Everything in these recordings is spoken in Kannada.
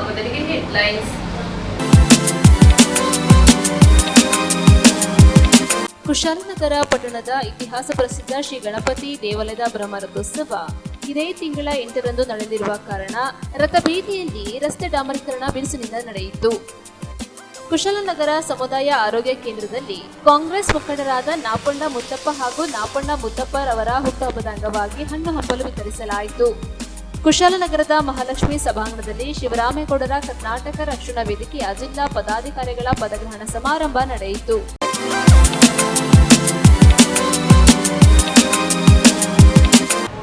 ಮೊದಲಿಗೆ ಹೆಡ್ಲೈನ್ಸ್. ಕುಶಾಲನಗರ ಪಟ್ಟಣದ ಇತಿಹಾಸ ಪ್ರಸಿದ್ಧ ಶ್ರೀ ಗಣಪತಿ ದೇವಾಲಯದ ಬ್ರಹ್ಮರಥೋತ್ಸವ ಇದೇ ತಿಂಗಳ 8ರಂದು ನಡೆದಿರುವ ಕಾರಣ ರಥಬೀದಿಯಲ್ಲಿ ರಸ್ತೆ ಡಾಮರೀಕರಣ ಬಿರುಸಿನಿಂದ ನಡೆಯಿತು. ಕುಶಾಲನಗರ ಸಮುದಾಯ ಆರೋಗ್ಯ ಕೇಂದ್ರದಲ್ಲಿ ಕಾಂಗ್ರೆಸ್ ಮುಖಂಡರಾದ ನಾಪಣ್ಣ ಮುತ್ತಪ್ಪ ಹಾಗೂ ನಾಪಣ್ಣ ಮುತ್ತಪ್ಪರವರ ಹುಟ್ಟುಹಬ್ಬದ ಅಂಗವಾಗಿ ಹಣ್ಣು ಹಂಪಲು ವಿತರಿಸಲಾಯಿತು. ಕುಶಾಲನಗರದ ಮಹಾಲಕ್ಷ್ಮಿ ಸಭಾಂಗಣದಲ್ಲಿ ಶಿವರಾಮೇಗೌಡರ ಕರ್ನಾಟಕ ರಕ್ಷಣಾ ವೇದಿಕೆಯ ಜಿಲ್ಲಾ ಪದಾಧಿಕಾರಿಗಳ ಪದಗ್ರಹಣ ಸಮಾರಂಭ ನಡೆಯಿತು.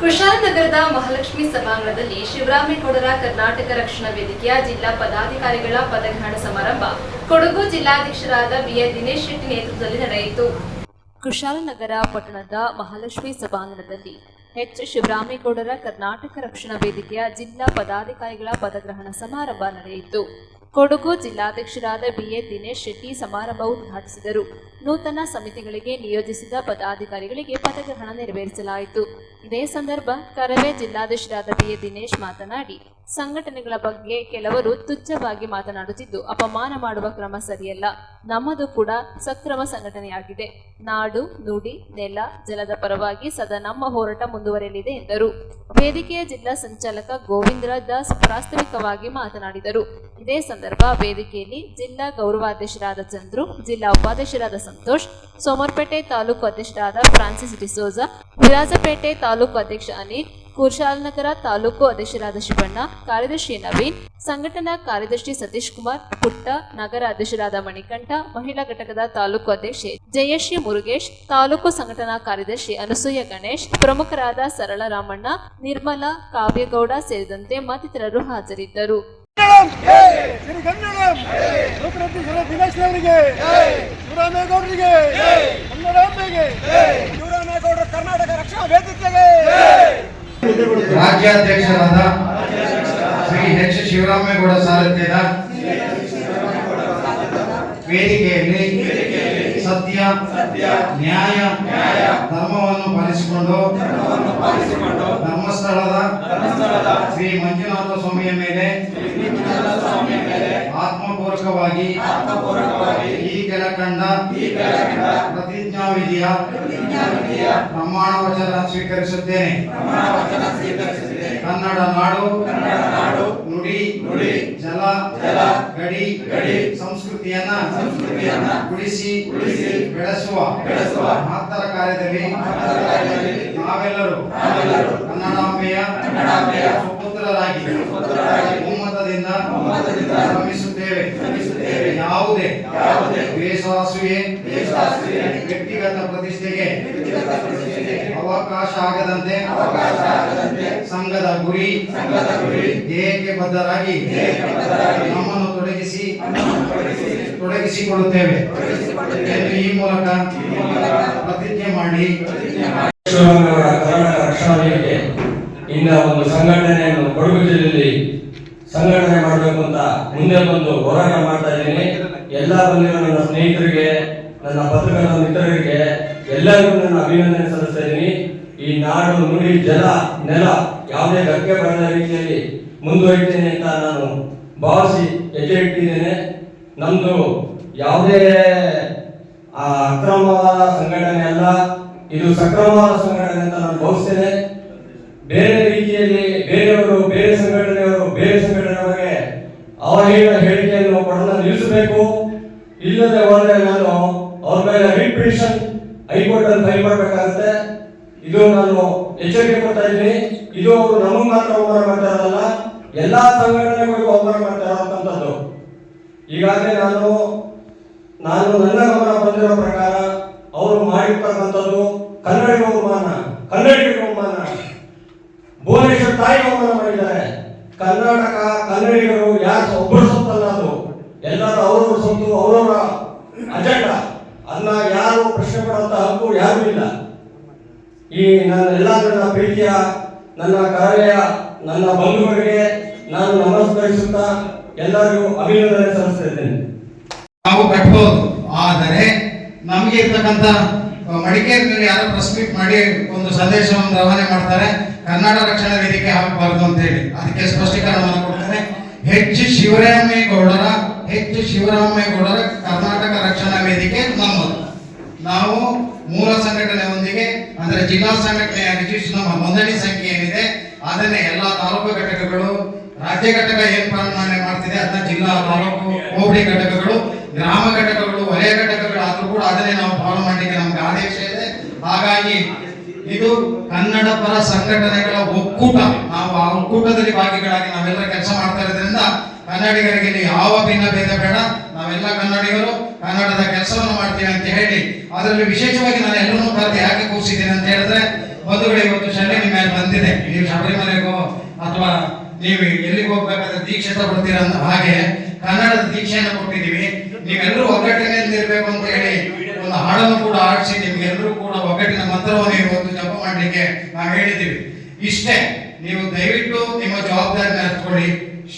ಕುಶಾಲನಗರದ ಮಹಾಲಕ್ಷ್ಮಿ ಸಭಾಂಗಣದಲ್ಲಿ ಶಿವರಾಮೇಗೌಡರ ಕರ್ನಾಟಕ ರಕ್ಷಣಾ ವೇದಿಕೆಯ ಜಿಲ್ಲಾ ಪದಾಧಿಕಾರಿಗಳ ಪದಗ್ರಹಣ ಸಮಾರಂಭ ಕೊಡಗು ಜಿಲ್ಲಾಧ್ಯಕ್ಷರಾದ ಬಿಎ ದಿನೇಶ್ ಶೆಟ್ಟಿ ನೇತೃತ್ವದಲ್ಲಿ ನಡೆಯಿತು. ಕುಶಾಲನಗರ ಪಟ್ಟಣದ ಮಹಾಲಕ್ಷ್ಮಿ ಸಭಾಂಗಣದಲ್ಲಿ ಶಿವರಾಮೇಗೌಡರ ಕರ್ನಾಟಕ ರಕ್ಷಣಾ ವೇದಿಕೆಯ ಜಿಲ್ಲಾ ಪದಾಧಿಕಾರಿಗಳ ಪದಗ್ರಹಣ ಸಮಾರಂಭ ನಡೆಯಿತು. ಕೊಡಗು ಜಿಲ್ಲಾಧ್ಯಕ್ಷರಾದ ಬಿಎ ದಿನೇಶ್ ಶೆಟ್ಟಿ ಸಮಾರಂಭ ಉದ್ಘಾಟಿಸಿದರು. ನೂತನ ಸಮಿತಿಗಳಿಗೆ ನಿಯೋಜಿಸಿದ ಪದಾಧಿಕಾರಿಗಳಿಗೆ ಪದಗ್ರಹಣ ನೆರವೇರಿಸಲಾಯಿತು. ಇದೇ ಸಂದರ್ಭ ಕರವೇ ಜಿಲ್ಲಾಧ್ಯಕ್ಷರಾದ ಬಿಎ ದಿನೇಶ್ ಮಾತನಾಡಿ, ಸಂಘಟನೆಗಳ ಬಗ್ಗೆ ಕೆಲವರು ತುಚ್ಛವಾಗಿ ಮಾತನಾಡುತ್ತಿದ್ದು ಅಪಮಾನ ಮಾಡುವ ಕ್ರಮ ಸರಿಯಲ್ಲ. ನಮ್ಮದು ಕೂಡ ಸಕ್ರಮ ಸಂಘಟನೆಯಾಗಿದೆ. ನಾಡು, ನುಡಿ, ನೆಲ, ಜಲದ ಪರವಾಗಿ ಸದಾ ನಮ್ಮ ಹೋರಾಟ ಮುಂದುವರೆಯಲಿದೆ ಎಂದರು. ವೇದಿಕೆಯ ಜಿಲ್ಲಾ ಸಂಚಾಲಕ ಗೋವಿಂದ್ರ ದಾಸ್ ಪ್ರಾಸ್ತಾವಿಕವಾಗಿ ಮಾತನಾಡಿದರು. ಇದೇ ಸಂದರ್ಭ ವೇದಿಕೆಯಲ್ಲಿ ಜಿಲ್ಲಾ ಗೌರವಾಧ್ಯಕ್ಷರಾದ ಚಂದ್ರು, ಜಿಲ್ಲಾ ಉಪಾಧ್ಯಕ್ಷರಾದ ಸಂತೋಷ್, ಸೋಮರ್ಪೇಟೆ ತಾಲೂಕು ಅಧ್ಯಕ್ಷರಾದ ಫ್ರಾನ್ಸಿಸ್ ಡಿಸೋಜಾ, ವಿರಾಜಪೇಟೆ ತಾಲೂಕು ಅಧ್ಯಕ್ಷ ಅನಿಲ್, ಕುಶಾಲನಗರ ತಾಲೂಕು ಅಧ್ಯಕ್ಷರಾದ ಶಿವಣ್ಣ, ಕಾರ್ಯದರ್ಶಿ ನವೀನ್, ಸಂಘಟನಾ ಕಾರ್ಯದರ್ಶಿ ಸತೀಶ್ ಕುಮಾರ್, ಪುಟ್ಟ, ನಗರ ಅಧ್ಯಕ್ಷರಾದ ಮಣಿಕಂಠ, ಮಹಿಳಾ ಘಟಕದ ತಾಲೂಕು ಅಧ್ಯಕ್ಷೆ ಜಯಶ್ರೀ ಮುರುಗೇಶ್, ತಾಲೂಕು ಸಂಘಟನಾ ಕಾರ್ಯದರ್ಶಿ ಅನಸೂಯ ಗಣೇಶ್, ಪ್ರಮುಖರಾದ ಸರಳ ರಾಮಣ್ಣ, ನಿರ್ಮಲಾ, ಕಾವ್ಯಗೌಡ ಸೇರಿದಂತೆ ಮತ್ತಿತರರು ಹಾಜರಿದ್ದರು. ರಾಜ್ಯಾಧ್ಯಕ್ಷರಾದ ಶ್ರೀ ಎಚ್ ಶಿವರಾಮೇಗೌಡ ಸಾರಥ್ಯದ ವೇದಿಕೆಯಲ್ಲಿ ಸತ್ಯ, ನ್ಯಾಯ, ಧರ್ಮವನ್ನು ಪಾಲಿಸಿಕೊಂಡು ಧರ್ಮಸ್ಥಳದ ಶ್ರೀ ಮಂಜುನಾಥ ಸ್ವಾಮಿಯ ಮೇಲೆ ಆತ್ಮಪೂರ್ವಕವಾಗಿ ಈ ಕೆಳಕಂಡ ಪ್ರತಿಜ್ಞಾವಿಧಿಯ ಪ್ರಮಾಣ ವಚನ ಸ್ವೀಕರಿಸುತ್ತೇನೆ. ಕನ್ನಡ ನಾಡು, ನುಡಿ, ಜಲ, ಗಡಿ, ಸಂಸ್ಕೃತಿಯನ್ನ ಉಳಿಸಿ ಬೆಳೆಸುವ ಮಹತ್ತರ ಕಾರ್ಯದಲ್ಲಿ ನಾವೆಲ್ಲರೂ ಕನ್ನಡಾಂಬೆಯ ಸುಪುತ್ರರಾಗಿ ಒಮ್ಮತದಿಂದ ಶ್ರಮಿಸುತ್ತೇವೆ. ಯಾವುದೇ ದ್ವೇಷಾಸೂಯೆ, ವ್ಯಕ್ತಿಗತ ಪ್ರತಿಷ್ಠೆಗೆ ಅವಕಾಶ ಆಗದಂತೆ ಸಂಘದ ಗುರಿ ಧ್ಯೇಯಕ್ಕೆ ಬದ್ಧರಾಗಿ ನಮ್ಮನ್ನು ತೊಡಗಿಸಿಕೊಳ್ಳುತ್ತೇವೆ ಎಂದು ಈ ಮೂಲಕ ಪ್ರತಿಜ್ಞೆ ಮಾಡಿ ಕರ್ನಾಟಕ ರಕ್ಷಣಾ ವೇದಿಕೆ ಇನ್ನ ಒಂದು ಸಂಘಟನೆಯನ್ನು ಕೊಡಗು ಜಿಲ್ಲೆಯಲ್ಲಿ ಸಂಘಟನೆ ಮಾಡಬೇಕು ಅಂತ ಮುಂದೆ ಬಂದು ಹೋರಾಟ ಮಾಡ್ತಾ ಇದ್ದೀನಿ. ಎಲ್ಲ ಬಂದಿರೋ ನನ್ನ ಸ್ನೇಹಿತರಿಗೆ, ನನ್ನ ಪತ್ರಕರ್ತರ ಮಿತ್ರರಿಗೆ ಎಲ್ಲರಿಗೂ ನನ್ನ ಅಭಿನಂದನೆ ಸಲ್ಲಿಸ್ತಾ ಇದ್ದೀನಿ. ಈ ನಾಡು, ನುಡಿ, ಜಲ, ನೆಲ ಯಾವುದೇ ಧಕ್ಕೆ ಬರದ ರೀತಿಯಲ್ಲಿ ಮುಂದುವರಿತೇನೆ ಅಂತ ನಾನು ಭಾವಿಸಿ ಹೆಜ್ಜೆ ಇಟ್ಟಿದ್ದೇನೆ. ನಮ್ದು ಯಾವುದೇ ಅಕ್ರಮವಾದ ಸಂಘಟನೆ ಅಲ್ಲ, ಇದು ಸಕ್ರಮವಾದ ಸಂಘಟನೆ ಅಂತ ನಾನು ಭಾವಿಸ್ತೇನೆ. ಬೇರೆ ರೀತಿಯಲ್ಲಿ ಬೇರೆಯವರು, ಬೇರೆ ಸಂಘಟನೆಯವರು ಬೇರೆ ಸಂಘಟನೆಯವರಿಗೆ ಅವಹೇಳ ಹೇಳಿಕೆಯನ್ನು ಕೊಡೋದನ್ನು ನಿಲ್ಲಿಸಬೇಕು. ಇಲ್ಲದೆ ಹೋದರೆ ನಾನು ಅವ್ರ ಮೇಲೆ ರಿಟ್ ಪಿಟಿಷನ್ ಹೈಕೋರ್ಟ್ ಅಲ್ಲಿ ಫೈಲ್ ಮಾಡಬೇಕಾಗುತ್ತೆ. ಇದು ನಾನು ಎಚ್ಚರಿಕೆ ಕೊಡ್ತಾ ಇದ್ದೀನಿ. ಇದು ಅವರು ನಮಗೆ ಮಾತ್ರ ಅವಮಾನ ಮಾಡ್ತಾ ಇರೋದಲ್ಲ, ಎಲ್ಲಾ ಸಂಘಟನೆಗಳಿಗೂ ಅವಮಾನ ಮಾಡ್ತಾ ಇರೋಂಥದ್ದು. ಈಗಾಗಲೇ ನಾನು ನನ್ನ ಗಮನ ಬಂದಿರೋ ಪ್ರಕಾರ ಅವರು ಮಾಡಿರ್ತಕ್ಕಂಥದ್ದು ಕನ್ನಡಿಗರ ಅವಮಾನ, ಭುವನೇಶ್ವರ್ ತಾಯಿ ಅವಮಾನ ಮಾಡಿದ್ದಾರೆ. ಕರ್ನಾಟಕ, ಕನ್ನಡಿಗರು ಯಾರು ಒಬ್ಬರ ಸೊತ್ತಲ್ಲ, ಅದು ಎಲ್ಲರೂ ಅವರವರ ಸೊತ್ತು, ಅವರವರ ಅಜೆಂಡಾ. ಅದನ್ನ ಯಾರು ಪ್ರಶ್ನೆ ಪಡುವಂತ ಹಕ್ಕು ಯಾರು ಇಲ್ಲ. ಈ ನನ್ನ ಪ್ರೀತಿಯ, ನನ್ನ ಕರೆಯ, ನನ್ನ ಬಂಧುಗಳಿಗೆ ನಾನು ನಮಸ್ಕರಿಸುತ್ತಾ ಎಲ್ಲರಿಗೂ ಅಭಿನಂದನೆ ಸಲ್ಲಿಸ್ತಾ ಇದ್ದೇನೆ. ನಾವು ಕಟ್ಬೋದು, ಆದರೆ ನಮಗೆ ಇರ್ತಕ್ಕಂಥ ಮಡಿಕೇರಿಯಲ್ಲಿ ಯಾರೋ ಪ್ರೆಸ್ ಮೀಟ್ ಮಾಡಿ ಒಂದು ಸಂದೇಶವನ್ನು ರವಾನೆ ಮಾಡ್ತಾರೆ, ಕನ್ನಡ ರಕ್ಷಣಾ ವೇದಿಕೆ ಹಾಕಬಾರದು ಅಂತ ಹೇಳಿ. ಅದಕ್ಕೆ ಸ್ಪಷ್ಟೀಕರಣವನ್ನು ಕೊಡ್ತಾರೆ. ಎಚ್ ಶಿವರಾಮೇಗೌಡರ ಕರ್ನಾಟಕ ರಕ್ಷಣಾ ವೇದಿಕೆ ನಮ್ಮದು. ನಾವು ಮೂಲ ಸಂಘಟನೆಯೊಂದಿಗೆ ಅಂದ್ರೆ ಜಿಲ್ಲಾ ಸಂಘಟನೆಯ ರಿಜಿಸ್ಟರ್ ನಮ್ಮ ನೋಂದಣಿ ಸಂಖ್ಯೆ ಏನಿದೆ ಅದನ್ನೇ ಎಲ್ಲಾ ತಾಲೂಕು ಘಟಕಗಳು, ರಾಜ್ಯ ಘಟಕ ಏನ್ ಪಾಲನೆ ಮಾಡ್ತಿದೆ ಅದನ್ನ ಜಿಲ್ಲಾ, ತಾಲೂಕು, ಹೋಬಳಿ ಘಟಕಗಳು, ಗ್ರಾಮ ಘಟಕಗಳು, ವಲಯ ಘಟಕಗಳು ಆದ್ರೂ ಕೂಡ ಅದನ್ನೇ ನಾವು ಫಾಲೋ ಮಾಡಲಿಕ್ಕೆ ನಮ್ಗೆ ಆದೇಶ ಇದೆ. ಹಾಗಾಗಿ ಇದು ಕನ್ನಡ ಪರ ಸಂಘಟನೆಗಳ ಒಕ್ಕೂಟ. ನಾವು ಆ ಒಕ್ಕೂಟದಲ್ಲಿ ಭಾಗಿಗಳಾಗಿ ನಾವೆಲ್ಲ ಕೆಲಸ ಮಾಡ್ತಾ ಇರೋದ್ರಿಂದ ಕನ್ನಡಿಗರಿಗೆ ಇಲ್ಲಿ ಯಾವ ಭಿನ್ನ ಭೇದ ಬೇಡ. ನಾವೆಲ್ಲ ಕನ್ನಡಿಗರು ಕನ್ನಡದ ಕೆಲಸವನ್ನು ಮಾಡ್ತೀವಿ ಅಂತ ಹೇಳಿ, ಅದರಲ್ಲಿ ವಿಶೇಷವಾಗಿ ನಾನು ಎಲ್ಲರೂ ಕರೆದು ಯಾಕೆ ಕೂರಿಸಿದ್ದೀನಿ ಅಂತ ಹೇಳಿದ್ರೆ, ಬಂಧುಗಳು ಇವತ್ತು ಶನಿ ನಿಮ್ಮ ಮೇಲೆ ಬಂದಿದೆ. ನೀವು ಶಬರಿಮಲೆಗೋ ಅಥವಾ ನೀವು ಎಲ್ಲಿಗೆ ಹೋಗ್ಬೇಕಾದ್ರೆ ದೀಕ್ಷೆ ತಗೊಳ್ತೀರ ಅಂತ ಹಾಗೆ ಕನ್ನಡದ ದೀಕ್ಷೆಯನ್ನು ಕೊಟ್ಟಿದ್ದೀವಿ. ನೀವೆಲ್ಲರೂ ಒಗ್ಗಟ್ಟಿನಲ್ಲಿ ಇರಬೇಕು ಅಂತ ಹೇಳಿ ಒಂದು ಹಾಡನ್ನು ಕೂಡ ಆಡಿಸಿ ನಿಮ್ಗೆಲ್ಲರೂ ಕೂಡ ಒಗ್ಗಟ್ಟಿನ ಮಂತ್ರವನ್ನು ಇವತ್ತು ಜಪ ಮಾಡ್ಲಿಕ್ಕೆ ನಾವು ಹೇಳಿದ್ದೀವಿ. ಇಷ್ಟೇ, ನೀವು ದಯವಿಟ್ಟು ನಿಮ್ಮ ಜವಾಬ್ದಾರಿನ ಅರ್ಥಕೊಳ್ಳಿ,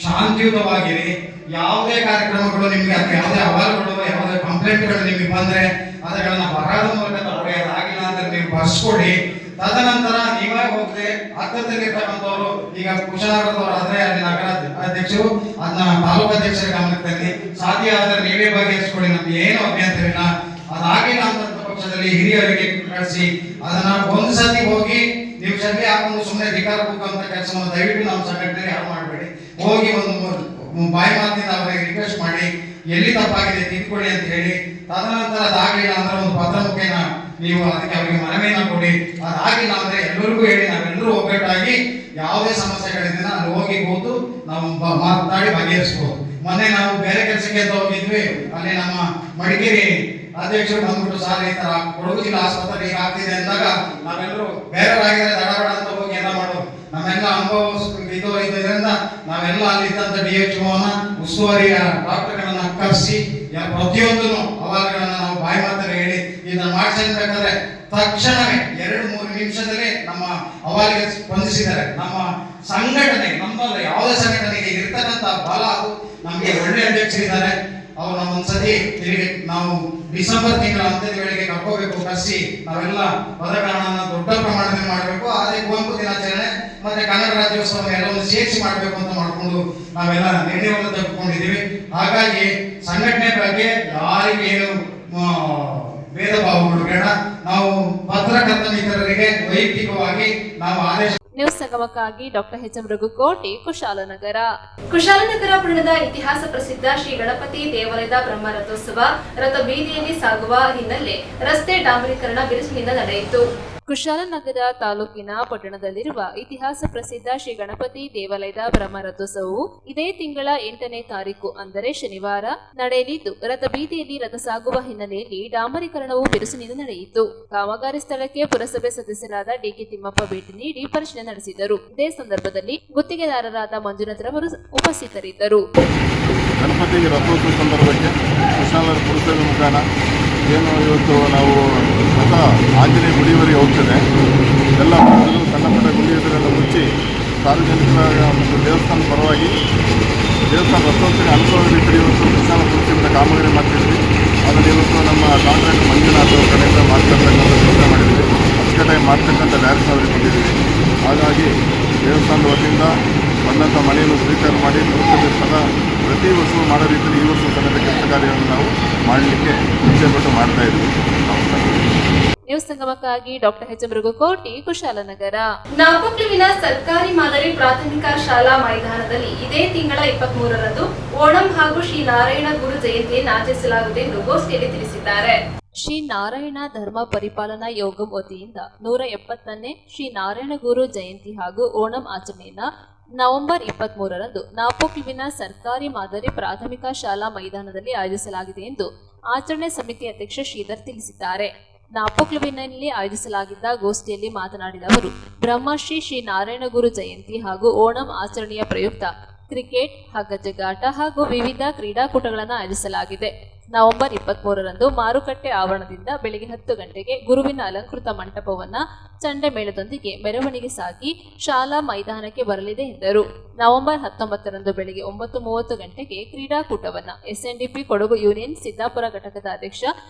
ಶಾಂತಿಯುತವಾಗಿರಿ. ಯಾವುದೇ ಕಾರ್ಯಕ್ರಮಗಳು ನಿಮ್ಗೆ ಅಥವಾ ಯಾವುದೇ ಅಹವಾಲುಗಳು, ಯಾವುದೇ ಕಂಪ್ಲೇಂಟ್ಗಳು ನಿಮಗೆ ಬಂದ್ರೆ ಅದನ್ನ ಬರಹದ ಮೂಲಕ ತಗೊಳ್ಳಿ. ಅದಾಗಿಲ್ಲ ಅಂದ್ರೆ ನೀವು ಬರ್ಸ್ಕೊಡಿ. ತದನಂತರ ನೀವೇ ಹೋಗದೆ ಹತ್ತಿರದಲ್ಲಿರ್ತಕ್ಕಂಥವ್ರು, ಈಗ ಕುಶಾಲನಗರದವರು ಆದ್ರೆ ಅಲ್ಲಿ ನಗರ ಅಧ್ಯಕ್ಷರು ಅದನ್ನ ತಾಲೂಕು ಅಧ್ಯಕ್ಷರ ಗಮನಕ್ಕೆ ತನ್ನಿ. ಸಾಧ್ಯ ಆದ್ರೆ ನೀವೇ ಬಗೆಹರಿಸ್ಕೊಡಿ, ನಮ್ಗೆ ಏನು ಅಭ್ಯಂತರ ಇಲ್ಲ. ಅದಾಗಿಲ್ಲ ಅಂತ ಪಕ್ಷದಲ್ಲಿ ಹಿರಿಯರಿಗೆ ಕಳಿಸಿ ಅದನ್ನ ಒಂದು ಸತಿ ಹೋಗಿ ನೀವು ಸಭೆ ಹಾಕೊಂಡು ಸುಮ್ಮನೆ ಧಿಕಾರ ಕೂಗುವಂತ ಕೆಲಸವನ್ನು ದಯವಿಟ್ಟು ನಮ್ಮ ಸಂಘಟನೆಗೆ ಯಾರು ಮಾಡಬೇಡಿ. ಹೋಗಿ ಒಂದು ಬಾಯಿ ಮಾತಿನಿಂದ ಅವರಿಗೆ ರಿಕ್ವೆಸ್ಟ್ ಮಾಡಿ ಎಲ್ಲಿ ತಪ್ಪಾಗಿದೆ ತಿದ್ಕೊಳ್ಳಿ ಅಂತ ಹೇಳಿ, ತದನಂತರ ಅದಾಗಲಿಲ್ಲ ಅಂದ್ರೆ ಒಂದು ಪತ್ರ ಮುಖೇನ ನೀವು ಅದಕ್ಕೆ ಅವರಿಗೆ ಮನವಿಯನ್ನ ಕೊಡಿ. ಅದಾಗಿಲ್ಲ ಅಂದ್ರೆ ಎಲ್ಲರಿಗೂ ಹೇಳಿ ನಾವೆಲ್ಲರೂ ಒಗ್ಗಟ್ಟಾಗಿ ಯಾವುದೇ ಸಮಸ್ಯೆಗಳಿದ್ರೆ ಅಲ್ಲಿ ಹೋಗಿ ಕೂತು ನಾವು ಮಾತಾಡಿ ಬಗೆಹರಿಸಬಹುದು. ಮೊನ್ನೆ ನಾವು ಬೇರೆ ಕೆಲಸಕ್ಕೆ ಅಂತ ಹೋಗಿದ್ವಿ, ಅಲ್ಲಿ ನಮ್ಮ ಮಡಿಕೇರಿ ಅಧ್ಯಕ್ಷರು ಬಂದ್ಬಿಟ್ಟು ಸಾರ್ ಈ ತರ ಕೊಡಗು ಜಿಲ್ಲಾ ಆಸ್ಪತ್ರೆ ಈಗ ಆಗ್ತಿದೆ ಅಂದಾಗ ನಾವೆಲ್ಲರೂ ಬೇರೆಯವರಾಗಿದ್ರೆ ದಡಬಡ ಅಂತ ಹೋಗಿ ಎಲ್ಲ ಮಾಡೋದು. ನಮ್ಮೆಲ್ಲ ಅನುಭವ ಇದರಿಂದ ನಾವೆಲ್ಲ ಅಲ್ಲಿ ಇದ್ದಂತ DHO ಉಸ್ತುವಾರಿ ಡಾಕ್ಟರ್ಗಳನ್ನ ಕರೆಸಿ ಪ್ರತಿಯೊಂದು ಅಹವಾಲುಗಳನ್ನ ನಾವು ಬಾಯಿ ಮಾತಲ್ಲಿ ಹೇಳಿ ಇದನ್ನ ಮಾಡಿಸಬೇಕಾದ್ರೆ ತಕ್ಷಣವೇ 2-3 ನಿಮಿಷದಲ್ಲಿ ನಮ್ಮ ಅಹವಾಲಿಗೆ ಸ್ಪಂದಿಸಿದ್ದಾರೆ. ನಮ್ಮ ಸಂಘಟನೆ, ನಮ್ಮಲ್ಲಿ ಯಾವುದೇ ಸಂಘಟನೆಗೆ ಇರ್ತಕ್ಕಂಥ ಬಲ ಅದು. ನಮಗೆ ಒಳ್ಳೆ ಅಧ್ಯಕ್ಷರಿದ್ದಾರೆ. ಅವ್ರು ನಮ್ಮ ಒಂದ್ಸತಿ ತಿರುಗಿ ನಾವು ಡಿಸೆಂಬರ್ ತಿಂಗಳ ಅಂತ್ಯದ ವೇಳೆಗೆ ಕರ್ಕೋಬೇಕು, ಕರೆಸಿ ನಾವೆಲ್ಲ ಪದಗ್ರಹಣನ ದೊಡ್ಡ ಪ್ರಮಾಣದಲ್ಲಿ ಮಾಡಬೇಕು. ಅದೇ ಕುವೆಂಪು ದಿನಾಚರಣೆ ಮತ್ತೆ ಕನ್ನಡ ರಾಜ್ಯೋತ್ಸವ ಎಲ್ಲವನ್ನು ಸೇರಿಸಿ ಮಾಡಬೇಕು ಅಂತ ಮಾಡಿಕೊಂಡು ನಾವೆಲ್ಲ ನಿರ್ಣಯವನ್ನು ತೆಗೆದುಕೊಂಡಿದ್ದೀವಿ. ಹಾಗಾಗಿ ಸಂಘಟನೆ ಬಗ್ಗೆ ಯಾರಿಗೆ ಏನು ಭೇದ ಭಾವಗಳು ಬೇಡ. ನಾವು ಪತ್ರಕರ್ತ ಮಿತ್ರರಿಗೆ ವೈಯಕ್ತಿಕವಾಗಿ ನಾವು ಆದೇಶ. ನ್ಯೂಸ್ ಸಂಗಮಕ್ಕಾಗಿ doctor H M Raghukoti, Kushalanagar. Kushalanagar ಪಟ್ಟಣದ ಇತಿಹಾಸ ಪ್ರಸಿದ್ಧ ಶ್ರೀ ಗಣಪತಿ ದೇವಾಲಯದ ಬ್ರಹ್ಮ ರಥೋತ್ಸವ ರಥ ಬೀದಿಯಲ್ಲಿ ಸಾಗುವ ಹಿನ್ನೆಲೆ ರಸ್ತೆ ಡಾಂಬರೀಕರಣ ಬಿರುಸಿನಿಂದ ನಡೆಯಿತು. ಕುಶಾಲನಗರ ತಾಲೂಕಿನ ಪಟ್ಟಣದಲ್ಲಿರುವ ಇತಿಹಾಸ ಪ್ರಸಿದ್ಧ ಶ್ರೀ ಗಣಪತಿ ದೇವಾಲಯದ ಬ್ರಹ್ಮ ರಥೋತ್ಸವವು ಇದೇ ತಿಂಗಳ 8ನೇ ತಾರೀಕು ಅಂದರೆ ಶನಿವಾರ ನಡೆಯಲಿದ್ದು, ರಥ ಬೀದಿಯಲ್ಲಿ ರಥ ಸಾಗುವ ಹಿನ್ನೆಲೆಯಲ್ಲಿ ಡಾಂಬರೀಕರಣವು ಬಿರುಸಿನಿಂದ ನಡೆಯಿತು. ಕಾಮಗಾರಿ ಸ್ಥಳಕ್ಕೆ ಪುರಸಭೆ ಸದಸ್ಯರಾದ ಡಿಕೆ ತಿಮ್ಮಪ್ಪ ಭೇಟಿ ನೀಡಿ ಪರಿಶೀಲನೆ ನಡೆಸಿದರು. ಇದೇ ಸಂದರ್ಭದಲ್ಲಿ ಗುತ್ತಿಗೆದಾರರಾದ ಮಂಜುನಾಥರವರು ಉಪಸ್ಥಿತರಿದ್ದರು. ಗಣಪತಿಗೆ ರಥೋತ್ಸವ ಸಂದರ್ಭಕ್ಕೆ ಕುಶಾಲನಗರ ಪುರಸಭೆ ಮುಖಾಂತರ ಏನು ಇವತ್ತು ನಾವು ರಥ ಆಂಜನೇಯ ಗುಡಿಯವರೆಗೆ ಹೋಗ್ತದೆ. ಎಲ್ಲ ಭಕ್ತರು ಸಣ್ಣ ಪುಟ್ಟ ಗುಡಿ ಎದುರೆಲ್ಲ ಮುಚ್ಚಿ ಸಾರ್ವಜನಿಕರ ಮತ್ತು ದೇವಸ್ಥಾನದ ಪರವಾಗಿ ದೇವಸ್ಥಾನ ರಥೋತ್ಸವಕ್ಕೆ ಅನುಕೂಲ ರೀತಿಯಲ್ಲಿ ಇವತ್ತು ಕುಶಾಲನಗರ ಪುರಸಭೆಯಿಂದ ಕಾಮಗಾರಿ ಮಾಡ್ತಿದ್ವಿ. ಅದನ್ನು ಇವತ್ತು ನಮ್ಮ ಕಾಂಟ್ರಾಕ್ಟರ್ ಮಂಜುನಾಥ್ ಅವರ ಕಡೆಯಿಂದ ಮಾಡ್ತಕ್ಕಂಥ ಕೆಲಸ ಮಾಡಿದ್ವಿ. ಅಚ್ಚುಕಟ್ಟಾಗಿ ಮಾಡ್ತಕ್ಕಂಥ ಡೈರೆಕ್ಷನ್ ಅವರಿಗೆ ಕೊಟ್ಟಿದ್ದೀವಿ. ಹಾಗಾಗಿ ದೇವಸ್ಥಾನದ ವತಿಯಿಂದ ಬಂದಂಥ ಮನೆಯನ್ನು ಸ್ವೀಕಾರ ಮಾಡಿ ಪುರಸಭೆ ಸದಾ ಪ್ರತಿ ವರ್ಷವೂ ಮಾಡೋ ರೀತಿಯಲ್ಲಿ ಈ ವರ್ಷ ಸಮೇತ ಕೆಲಸ ಕಾರ್ಯವನ್ನು ನಾವು ಮಾಡಲಿಕ್ಕೆ ಇಚ್ಛೆಪಟ್ಟು ಮಾಡ್ತಾ ಇದ್ವಿ. ನ್ಯೂಸ್ ಸಂಗಮಕ್ಕಾಗಿ doctor H M Raghukoti, Kushalanagar. ನಾಪೋಕ್ಲುವಿನ ಸರ್ಕಾರಿ ಮಾದರಿ ಪ್ರಾಥಮಿಕ ಶಾಲಾ ಮೈದಾನದಲ್ಲಿ ಇದೇ ತಿಂಗಳ 23ರಂದು ಓಣಂ ಹಾಗೂ ಶ್ರೀ ನಾರಾಯಣ ಗುರು ಜಯಂತಿಯನ್ನು ಆಚರಿಸಲಾಗುತ್ತದೆ ಎಂದು ಗೋಷ್ಠಿಯಲ್ಲಿ ತಿಳಿಸಿದ್ದಾರೆ. ಶ್ರೀ ನಾರಾಯಣ ಧರ್ಮ ಪರಿಪಾಲನಾ ಯೋಗಂ ವತಿಯಿಂದ 170ನೇ ಶ್ರೀ ನಾರಾಯಣ ಗುರು ಜಯಂತಿ ಹಾಗೂ ಓಣಂ ಆಚರಣೆಯನ್ನು ನವೆಂಬರ್ 23ರಂದು ನಾಪೋಕ್ಲುವಿನ ಸರ್ಕಾರಿ ಮಾದರಿ ಪ್ರಾಥಮಿಕ ಶಾಲಾ ಮೈದಾನದಲ್ಲಿ ಆಯೋಜಿಸಲಾಗಿದೆ ಎಂದು ಆಚರಣೆ ಸಮಿತಿ ಅಧ್ಯಕ್ಷ ಶ್ರೀಧರ್ ತಿಳಿಸಿದ್ದಾರೆ. ನಾಪೋಕ್ಲುವಿನಲ್ಲಿ ಆಯೋಜಿಸಲಾಗಿದ್ದ ಗೋಷ್ಠಿಯಲ್ಲಿ ಮಾತನಾಡಿದ ಅವರು, ಬ್ರಹ್ಮಶ್ರೀ ಶ್ರೀ ನಾರಾಯಣ ಗುರು ಜಯಂತಿ ಹಾಗೂ ಓಣಂ ಆಚರಣೆಯ ಪ್ರಯುಕ್ತ ಕ್ರಿಕೆಟ್, ಹಗ್ಗಜಗಾಟ ಹಾಗೂ ವಿವಿಧ ಕ್ರೀಡಾಕೂಟಗಳನ್ನು ಆಯೋಜಿಸಲಾಗಿದೆ. ನವೆಂಬರ್ 23ರಂದು ಮಾರುಕಟ್ಟೆ ಆವರಣದಿಂದ ಬೆಳಿಗ್ಗೆ 10 ಗಂಟೆಗೆ ಗುರುವಿನ ಅಲಂಕೃತ ಮಂಟಪವನ್ನ ಚಂಡೆ ಮೇಳದೊಂದಿಗೆ ಮೆರವಣಿಗೆ ಸಾಗಿ ಶಾಲಾ ಮೈದಾನಕ್ಕೆ ಬರಲಿದೆ ಎಂದರು. ನವೆಂಬರ್ 19ರಂದು ಬೆಳಿಗ್ಗೆ 9:30 ಗಂಟೆಗೆ ಕ್ರೀಡಾಕೂಟವನ್ನ SNDP ಕೊಡಗು ಯೂನಿಯನ್ ಸಿದ್ದಾಪುರ ಘಟಕದ ಅಧ್ಯಕ್ಷ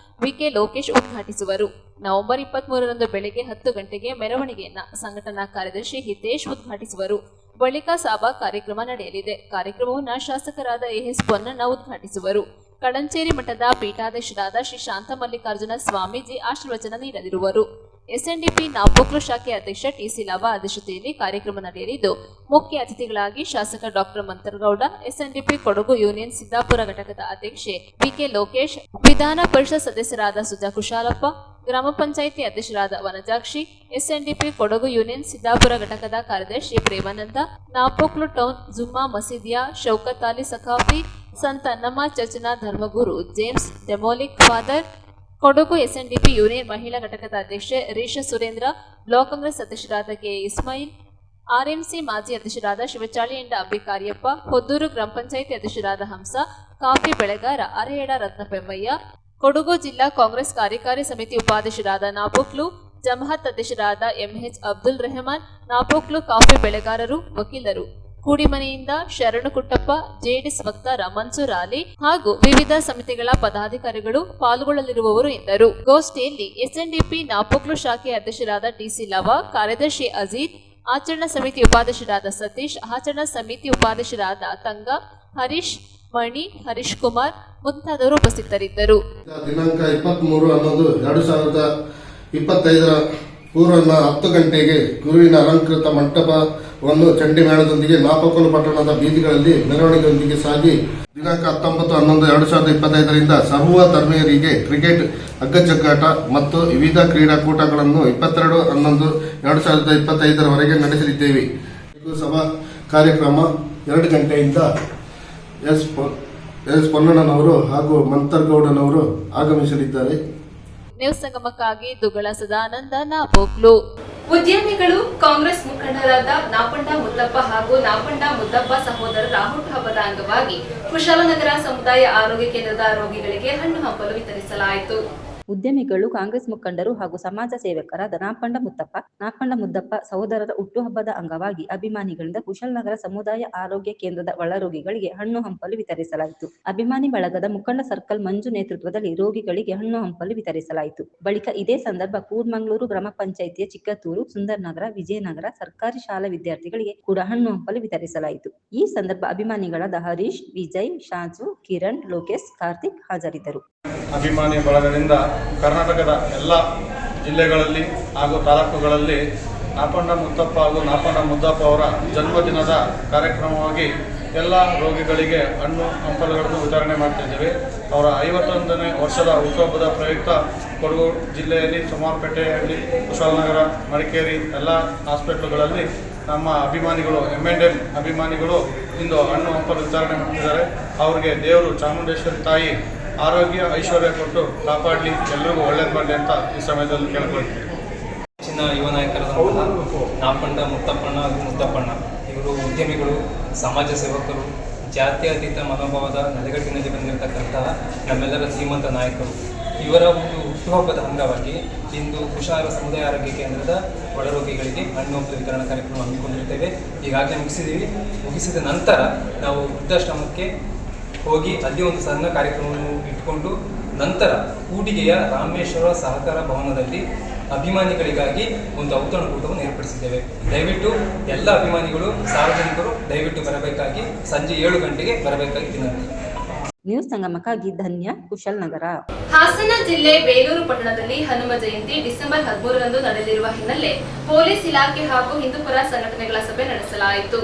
ವಿಕೆ ಲೋಕೇಶ್ ಉದ್ಘಾಟಿಸುವರು. ನವೆಂಬರ್ 23ರಂದು ಬೆಳಿಗ್ಗೆ 10 ಗಂಟೆಗೆ ಮೆರವಣಿಗೆಯನ್ನ ಸಂಘಟನಾ ಕಾರ್ಯದರ್ಶಿ ಹಿತೇಶ್ ಉದ್ಘಾಟಿಸುವರು. ಬಳಿಕ ಸಭಾ ಕಾರ್ಯಕ್ರಮ ನಡೆಯಲಿದೆ. ಕಾರ್ಯಕ್ರಮವನ್ನು ಶಾಸಕರಾದ ಎಎಸ್ ಪೊನ್ನಣ್ಣ ಉದ್ಘಾಟಿಸುವರು. ಕಳಂಚೇರಿ ಮಠದ ಪೀಠಾಧೀಶರಾದ ಶ್ರೀ ಶಾಂತ ಮಲ್ಲಿಕಾರ್ಜುನ ಸ್ವಾಮೀಜಿ ಆಶೀರ್ವಚನ ನೀಡಲಿರುವರು. ಎಸ್ಎನ್ಡಿಪಿ ನಾಪೋಕ್ಲು ಶಾಖೆ ಅಧ್ಯಕ್ಷ ಟಿಸಿ ಲಾಭಾ ಅಧ್ಯಕ್ಷತೆಯಲ್ಲಿ ಕಾರ್ಯಕ್ರಮ ನಡೆಯಲಿದ್ದು, ಮುಖ್ಯ ಅತಿಥಿಗಳಾಗಿ ಶಾಸಕ doctor Mantar Gowda, SNDP Kodagu union Siddapura ಘಟಕದ ಅಧ್ಯಕ್ಷೆ ಬಿಕೆ ಲೋಕೇಶ್, ವಿಧಾನ ಪರಿಷತ್ ಸದಸ್ಯರಾದ ಸುಜಾ ಕುಶಾಲಪ್ಪ, ಗ್ರಾಮ ಪಂಚಾಯಿತಿ ಅಧ್ಯಕ್ಷರಾದ ವನಜಾಕ್ಷಿ, ಎಸ್ಎನ್ಡಿಪಿ ಕೊಡಗು ಯೂನಿಯನ್ ಸಿದ್ದಾಪುರ ಘಟಕದ ಕಾರ್ಯದರ್ಶಿ ಪ್ರೇಮಾನಂದ, ನಾಪೋಕ್ಲು ಟೌನ್ ಜುಮ್ಮಾ ಮಸೀದಿಯ ಶೌಕತ್ ಅಲಿ ಸಖಾಫಿ, ಸಂತ ಅನ್ನಮ್ಮ ಚರ್ಚ್ನ ಧರ್ಮಗುರು James ಡೆಮೋಲಿಕ್ father, Kodagu SNDP union ಮಹಿಳಾ ಘಟಕದ ಅಧ್ಯಕ್ಷೆ ರೀಶಾ ಸುರೇಂದ್ರ, ಬ್ಲಾಕ್ ಕಾಂಗ್ರೆಸ್ ಅಧ್ಯಕ್ಷರಾದ ಕೆ ಇಸ್ಮಾಯಿಲ್, ಆರ್ಎಂಸಿ ಮಾಜಿ ಅಧ್ಯಕ್ಷರಾದ ಶಿವಚಾಳಿಯಂಡ ಅಬ್ಬಿಕಾರಿಯಪ್ಪ, ಹೊದ್ದೂರು ಗ್ರಾಮ ಪಂಚಾಯಿತಿ ಅಧ್ಯಕ್ಷರಾದ ಹಂಸ, ಕಾಫಿ ಬೆಳೆಗಾರ ಅರೆಯಡ ರತ್ನಪೆಮ್ಮಯ್ಯ, ಕೊಡಗು ಜಿಲ್ಲಾ ಕಾಂಗ್ರೆಸ್ ಕಾರ್ಯಕಾರಿ ಸಮಿತಿ ಉಪಾಧ್ಯಕ್ಷರಾದ ನಾಪೋಕ್ಲು, ಜಮಾಅತ್ ಅಧ್ಯಕ್ಷರಾದ ಎಂಎಚ್ ಅಬ್ದುಲ್ ರೆಹಮಾನ್, ನಾಪೋಕ್ಲು ಕಾಫಿ ಬೆಳೆಗಾರರು, ವಕೀಲರು, ಕೂಡಿಮನೆಯಿಂದ ಶರಣು ಕುಟ್ಟಪ್ಪ, ಜೆಡಿಎಸ್ ವಕ್ತಾರ ಮನ್ಸೂರ್ ಅಲಿ ಹಾಗೂ ವಿವಿಧ ಸಮಿತಿಗಳ ಪದಾಧಿಕಾರಿಗಳು ಪಾಲ್ಗೊಳ್ಳಲಿರುವವರು ಎಂದರು. ಗೋಷ್ಠಿಯಲ್ಲಿ ಎಸ್ಎನ್ಡಿಪಿ ನಾಪೋಕ್ಲು ಶಾಖೆ ಅಧ್ಯಕ್ಷರಾದ ಟಿಸಿ ಲವಾ, ಕಾರ್ಯದರ್ಶಿ ಅಜೀದ್, ಆಚರಣಾ ಸಮಿತಿ ಉಪಾಧ್ಯಕ್ಷರಾದ ಸತೀಶ್, ಆಚರಣಾ ಸಮಿತಿ ಉಪಾಧ್ಯಕ್ಷರಾದ ತಂಗ, ಹರೀಶ್, ಮಣಿ, ಹರೀಶ್ ಕುಮಾರ್ ಮುಂತಾದವರು ಉಪಸ್ಥಿತರಿದ್ದರು. ದಿನಾಂಕ 23/11/2025 ಪೂರ್ವಾಹ್ನ 10 ಗಂಟೆಗೆ ಗುರುವಿನ ಅಲಂಕೃತ ಮಂಟಪವನ್ನು ಚಂಡಿ ಮೇಳದೊಂದಿಗೆ ನಾಪೋಕ್ಲು ಪಟ್ಟಣದ ಬೀದಿಗಳಲ್ಲಿ ಮೆರವಣಿಗೆಯೊಂದಿಗೆ ಸಾಗಿ ದಿನಾಂಕ 19/11/2025 ಸರ್ವ ಧರ್ಮೀಯರಿಗೆ ಕ್ರಿಕೆಟ್ ಹಗ್ಗಜಗ್ಗಾಟ ಮತ್ತು ವಿವಿಧ ಕ್ರೀಡಾಕೂಟಗಳನ್ನು 22/11/2025 ವರೆಗೆ ನಡೆಸಲಿದ್ದೇವೆ. ಸಭಾ ಕಾರ್ಯಕ್ರಮ 2 ಗಂಟೆಯಿಂದ ಎಸ್ ಪೊನ್ನಣ್ಣನವರು ಹಾಗೂ ಮಂತರಗೌಡನವರು ಆಗಮಿಸಲಿದ್ದಾರೆ. ನ್ಯೂಸ್ ಸಂಗಮಕ್ಕಾಗಿ ದುಗಳ ಸದಾನಂದ, ನಾಪೋಕ್ಲು. ಉದ್ಯಮಿಗಳು, ಕಾಂಗ್ರೆಸ್ ಮುಖಂಡರಾದ ನಾಪಂಡ ಮುದ್ದಪ್ಪ ಹಾಗೂ ನಾಪಂಡ ಮುದ್ದಪ್ಪ ಸಹೋದರರ ಹುಟ್ಟುಹಬ್ಬದ ಅಂಗವಾಗಿ ಕುಶಾಲನಗರ ಸಮುದಾಯ ಆರೋಗ್ಯ ಕೇಂದ್ರದ ರೋಗಿಗಳಿಗೆ ಹಣ್ಣು ಹಂಪಲು ವಿತರಿಸಲಾಯಿತು. ಉದ್ಯಮಿಗಳು, ಕಾಂಗ್ರೆಸ್ ಮುಖಂಡರು ಹಾಗೂ ಸಮಾಜ ಸೇವಕರಾದ ನಾಪಂಡ ಮುದ್ದಪ್ಪ ಸಹೋದರರ ಹುಟ್ಟುಹಬ್ಬದ ಅಂಗವಾಗಿ ಅಭಿಮಾನಿಗಳಿಂದ ಕುಶಾಲನಗರ ಸಮುದಾಯ ಆರೋಗ್ಯ ಕೇಂದ್ರದ ಒಳರೋಗಿಗಳಿಗೆ ಹಣ್ಣು ಹಂಪಲು ವಿತರಿಸಲಾಯಿತು. ಅಭಿಮಾನಿ ಬಳಗದ ಮುಖಂಡ ಸರ್ಕಲ್ ಮಂಜು ನೇತೃತ್ವದಲ್ಲಿ ರೋಗಿಗಳಿಗೆ ಹಣ್ಣು ಹಂಪಲು ವಿತರಿಸಲಾಯಿತು. ಬಳಿಕ ಇದೇ ಸಂದರ್ಭ ಕೂರ್ಮಂಗ್ಳೂರು ಗ್ರಾಮ ಪಂಚಾಯಿತಿಯ ಚಿಕ್ಕತ್ತೂರು, ಸುಂದರನಗರ, ವಿಜಯನಗರ ಸರ್ಕಾರಿ ಶಾಲಾ ವಿದ್ಯಾರ್ಥಿಗಳಿಗೆ ಕೂಡ ಹಣ್ಣು ಹಂಪಲು ವಿತರಿಸಲಾಯಿತು. ಈ ಸಂದರ್ಭ ಅಭಿಮಾನಿಗಳಾದ ಹರೀಶ್, ವಿಜಯ್, ಶಾಜು, ಕಿರಣ್, ಲೋಕೇಶ್, ಕಾರ್ತಿಕ್ ಹಾಜರಿದ್ದರು. ಅಭಿಮಾನಿ ಬಳಗದಿಂದ ಕರ್ನಾಟಕದ ಎಲ್ಲ ಜಿಲ್ಲೆಗಳಲ್ಲಿ ಹಾಗೂ ತಾಲೂಕುಗಳಲ್ಲಿ ನಾಪಂಡ ಮುತ್ತಪ್ಪ ಹಾಗೂ ನಾಪಂಡ ಮುದ್ದಪ್ಪ ಅವರ ಜನ್ಮದಿನದ ಕಾರ್ಯಕ್ರಮವಾಗಿ ಎಲ್ಲ ರೋಗಿಗಳಿಗೆ ಹಣ್ಣು ಹಂಪಲುಗಳನ್ನು ವಿತರಣೆ ಮಾಡ್ತಿದ್ದೇವೆ. ಅವರ 51ನೇ ವರ್ಷದ ಹುಟ್ಟುಹಬ್ಬದ ಪ್ರಯುಕ್ತ ಕೊಡಗು ಜಿಲ್ಲೆಯಲ್ಲಿ ಸೋಮವಾರಪೇಟೆಯಲ್ಲಿ, ಕುಶಾಲನಗರ, ಮಡಿಕೇರಿ ಎಲ್ಲ ಹಾಸ್ಪಿಟ್ಲುಗಳಲ್ಲಿ ನಮ್ಮ ಅಭಿಮಾನಿಗಳು M&M ಅಭಿಮಾನಿಗಳು ಇಂದು ಹಣ್ಣು ಹಂಪಲು ವಿತರಣೆ ಮಾಡ್ತಿದ್ದಾರೆ. ಅವರಿಗೆ ದೇವರು ಚಾಮುಂಡೇಶ್ವರಿ ತಾಯಿ ಆರೋಗ್ಯ ಐಶ್ವರ್ಯ ಕೊಟ್ಟು ಕಾಪಾಡಲಿ, ಎಲ್ಲರಿಗೂ ಒಳ್ಳೇದು ಮಾಡಲಿ ಅಂತ ಈ ಸಮಯದಲ್ಲಿ ಕೇಳ್ಕೊಳ್ತೀವಿ. ಹೆಚ್ಚಿನ ಯುವ ನಾಯಕರಾದಂತಹ ನಾಪಂಡ ಮುತ್ತಪ್ಪಣ್ಣ ಹಾಗೂ ಮುದ್ದಪ್ಪಣ್ಣ ಇವರು ಉದ್ಯಮಿಗಳು, ಸಮಾಜ ಸೇವಕರು, ಜಾತ್ಯತೀತ ಮನೋಭಾವದ ನೆಲೆಗಟ್ಟಿನಲ್ಲಿ ಬಂದಿರತಕ್ಕಂತಹ ನಮ್ಮೆಲ್ಲರ ಶ್ರೀಮಂತ ನಾಯಕರು. ಇವರ ಒಂದು ಹುಟ್ಟುಹಬ್ಬದ ಅಂಗವಾಗಿ ಇಂದು ಕುಶಾಲನಗರ ಸಮುದಾಯ ಆರೋಗ್ಯ ಕೇಂದ್ರದ ಒಳರೋಗಿಗಳಿಗೆ ಹಣ್ಣು ಹಂಪಲು ವಿತರಣಾ ಕಾರ್ಯಕ್ರಮ ಹಮ್ಮಿಕೊಂಡಿರ್ತೇವೆ. ಈಗಾಗಲೇ ಮುಗಿಸಿದ ನಂತರ ನಾವು ವೃದ್ಧಾಶ್ರಮಕ್ಕೆ ಹೋಗಿ ಅಲ್ಲಿ ಒಂದು ಸಣ್ಣ ಕಾರ್ಯಕ್ರಮವನ್ನು ಇಟ್ಕೊಂಡು ನಂತರ ಕೂಡಿಗೆಯ ರಾಮೇಶ್ವರ ಸಹಕಾರ ಭವನದಲ್ಲಿ ಅಭಿಮಾನಿಗಳಿಗಾಗಿ ಒಂದು ಔತಣಕೂಟವನ್ನು ಏರ್ಪಡಿಸಿದ್ದೇವೆ. ದಯವಿಟ್ಟು ಎಲ್ಲ ಅಭಿಮಾನಿಗಳು, ಸಾರ್ವಜನಿಕರು ದಯವಿಟ್ಟು ಬರಬೇಕಾಗಿ, ಸಂಜೆ 7 ಗಂಟೆಗೆ ಬರಬೇಕಾಗಿ ವಿನಂತಿ. ನ್ಯೂಸ್ ಸಂಗಮಕ್ಕಾಗಿ ಧನ್ಯ, ಕುಶಾಲನಗರ. ಹಾಸನ ಜಿಲ್ಲೆ ಬೇಲೂರು ಪಟ್ಟಣದಲ್ಲಿ ಹನುಮ ಜಯಂತಿ ಡಿಸೆಂಬರ್ 13ರಂದು ನಡೆಯಲಿರುವ ಹಿನ್ನೆಲೆ ಪೊಲೀಸ್ ಇಲಾಖೆ ಹಾಗೂ ಹಿಂದೂಪರ ಸಂಘಟನೆಗಳ ಸಭೆ ನಡೆಸಲಾಯಿತು.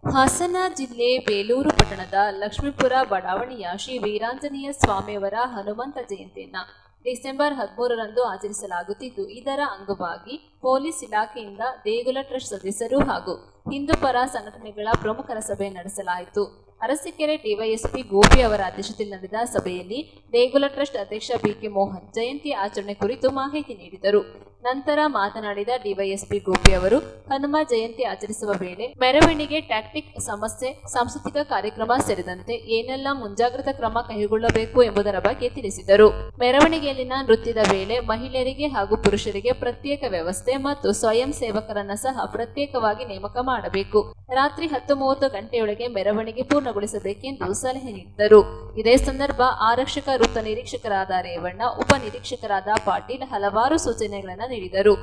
ಹಾಸನ ಜಿಲ್ಲೆ ಬೇಲೂರು ಪಟ್ಟಣದ ಲಕ್ಷ್ಮೀಪುರ ಬಡಾವಣೆಯ ಶ್ರೀ ವೀರಾಂಜನೇಯ ಸ್ವಾಮಿಯವರ ಹನುಮಂತ ಜಯಂತಿಯನ್ನ ಡಿಸೆಂಬರ್ 13ರಂದು ಆಚರಿಸಲಾಗುತ್ತಿದ್ದು, ಇದರ ಅಂಗವಾಗಿ ಪೊಲೀಸ್ ಇಲಾಖೆಯಿಂದ ದೇಗುಲ ಟ್ರಸ್ಟ್ ಸದಸ್ಯರು ಹಾಗೂ ಹಿಂದೂಪರ ಸಂಘಟನೆಗಳ ಪ್ರಮುಖರ ಸಭೆ ನಡೆಸಲಾಯಿತು. ಅರಸೀಕೆರೆ ಡಿವೈಎಸ್ಪಿ ಗೋಪಿ ಅವರ ಅಧ್ಯಕ್ಷತೆಯಲ್ಲಿ ನಡೆದ ಸಭೆಯಲ್ಲಿ ದೇಗುಲ ಟ್ರಸ್ಟ್ ಅಧ್ಯಕ್ಷ ಬಿಕೆ ಮೋಹನ್ ಜಯಂತಿ ಆಚರಣೆ ಕುರಿತು ಮಾಹಿತಿ ನೀಡಿದರು. ನಂತರ ಮಾತನಾಡಿದ ಡಿವೈಎಸ್ಪಿ ಗೋಪಿ ಅವರು, ಹನುಮ ಜಯಂತಿ ಆಚರಿಸುವ ವೇಳೆ ಮೆರವಣಿಗೆ, ಟ್ಯಾಕ್ಟಿಕ್ ಸಮಸ್ಯೆ, ಸಾಂಸ್ಕೃತಿಕ ಕಾರ್ಯಕ್ರಮ ಸೇರಿದಂತೆ ಏನೆಲ್ಲ ಮುಂಜಾಗ್ರತಾ ಕ್ರಮ ಕೈಗೊಳ್ಳಬೇಕು ಎಂಬುದರ ಬಗ್ಗೆ ತಿಳಿಸಿದರು. ಮೆರವಣಿಗೆಯಲ್ಲಿನ ನೃತ್ಯದ ವೇಳೆ ಮಹಿಳೆಯರಿಗೆ ಹಾಗೂ ಪುರುಷರಿಗೆ ಪ್ರತ್ಯೇಕ ವ್ಯವಸ್ಥೆ ಮತ್ತು ಸ್ವಯಂ ಸೇವಕರನ್ನ ಸಹ ಪ್ರತ್ಯೇಕವಾಗಿ ನೇಮಕ ಮಾಡಬೇಕು. ರಾತ್ರಿ 10:30 ಗಂಟೆಯೊಳಗೆ ಮೆರವಣಿಗೆ ಪೂರ್ಣಗೊಳಿಸಬೇಕೆಂದು ಸಲಹೆ ನೀಡಿದರು. ಇದೇ ಸಂದರ್ಭ ಆರಕ್ಷಕ ವೃತ್ತ ನಿರೀಕ್ಷಕರಾದ ರೇವಣ್ಣ, ಉಪ ನಿರೀಕ್ಷಕರಾದ ಪಾಟೀಲ್ ಹಲವಾರು ಸೂಚನೆಗಳನ್ನು ನೀಡಿದರು.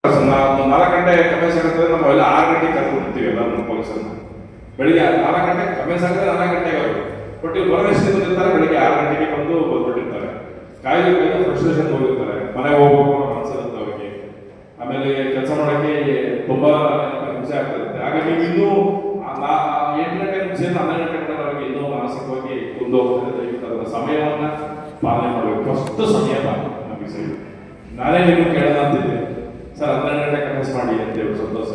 ನಾವು 4 ಗಂಟೆ ಕಮೆನ್ಸ್ ಆಗುತ್ತೆ, ನಾವೆಲ್ಲ 6 ಗಂಟೆಗೆ ಕರ್ಕೊಂಡಿರ್ತೀವಿ ಎಲ್ಲ ನಮ್ಮ ಪೊಲೀಸರನ್ನ. ಬೆಳಿಗ್ಗೆ 4 ಗಂಟೆ ಕಮೆನ್ಸ್ ಆಗುತ್ತೆ, 4 ಗಂಟೆಗೆ ಅವರು ಬಟ್ ಇಲ್ಲಿ ಬರೋದಷ್ಟು ಬಂದಿರ್ತಾರೆ, ಬೆಳಿಗ್ಗೆ 6 ಗಂಟೆಗೆ ಬಂದು ಬಂದ್ಬಿಟ್ಟಿರ್ತಾರೆ. ಕಾಯಿಲೆ ಫ್ರಸ್ಟ್ರೇಷನ್ ಹೋಗಿರ್ತಾರೆ, ಮನೆಗೆ ಹೋಗ್ಬೇಕು ಅನ್ನೋ ಅನ್ಸುತ್ತೆ ಅವ್ರಿಗೆ. ಆಮೇಲೆ ಕೆಲಸ ಮಾಡೋಕ್ಕೆ ತುಂಬಾ ಹಿಂಸೆ ಆಗ್ತಿರುತ್ತೆ. ಹಾಗಾಗಿ ನೀವು ಇನ್ನೂ 8 ಗಂಟೆ ಮುಂಚೆ 12 ಗಂಟೆ ಅವ್ರಿಗೆ ಇನ್ನೂ ಮಾನಸಿಕವಾಗಿ ಕುಂದು ಹೋಗ್ತಿದೆ. ದಯವಿಟ್ಟು ಅದರ ಸಮಯವನ್ನು ಪಾಲನೆ ಮಾಡಬೇಕು. ಫಸ್ಟ್ ಸಮಯ ನಮಗೆ ಸರಿ. ನಾನೇ ನೀವು ಕೇಳೋಣ ಅಂತಿದ್ದೆ ಸರ್ 12 ಗಂಟೆ ಕನ್ವಿನ್ಸ್ ಮಾಡಿ ಅಂತೇಳಿ ಸಂತೋಷ.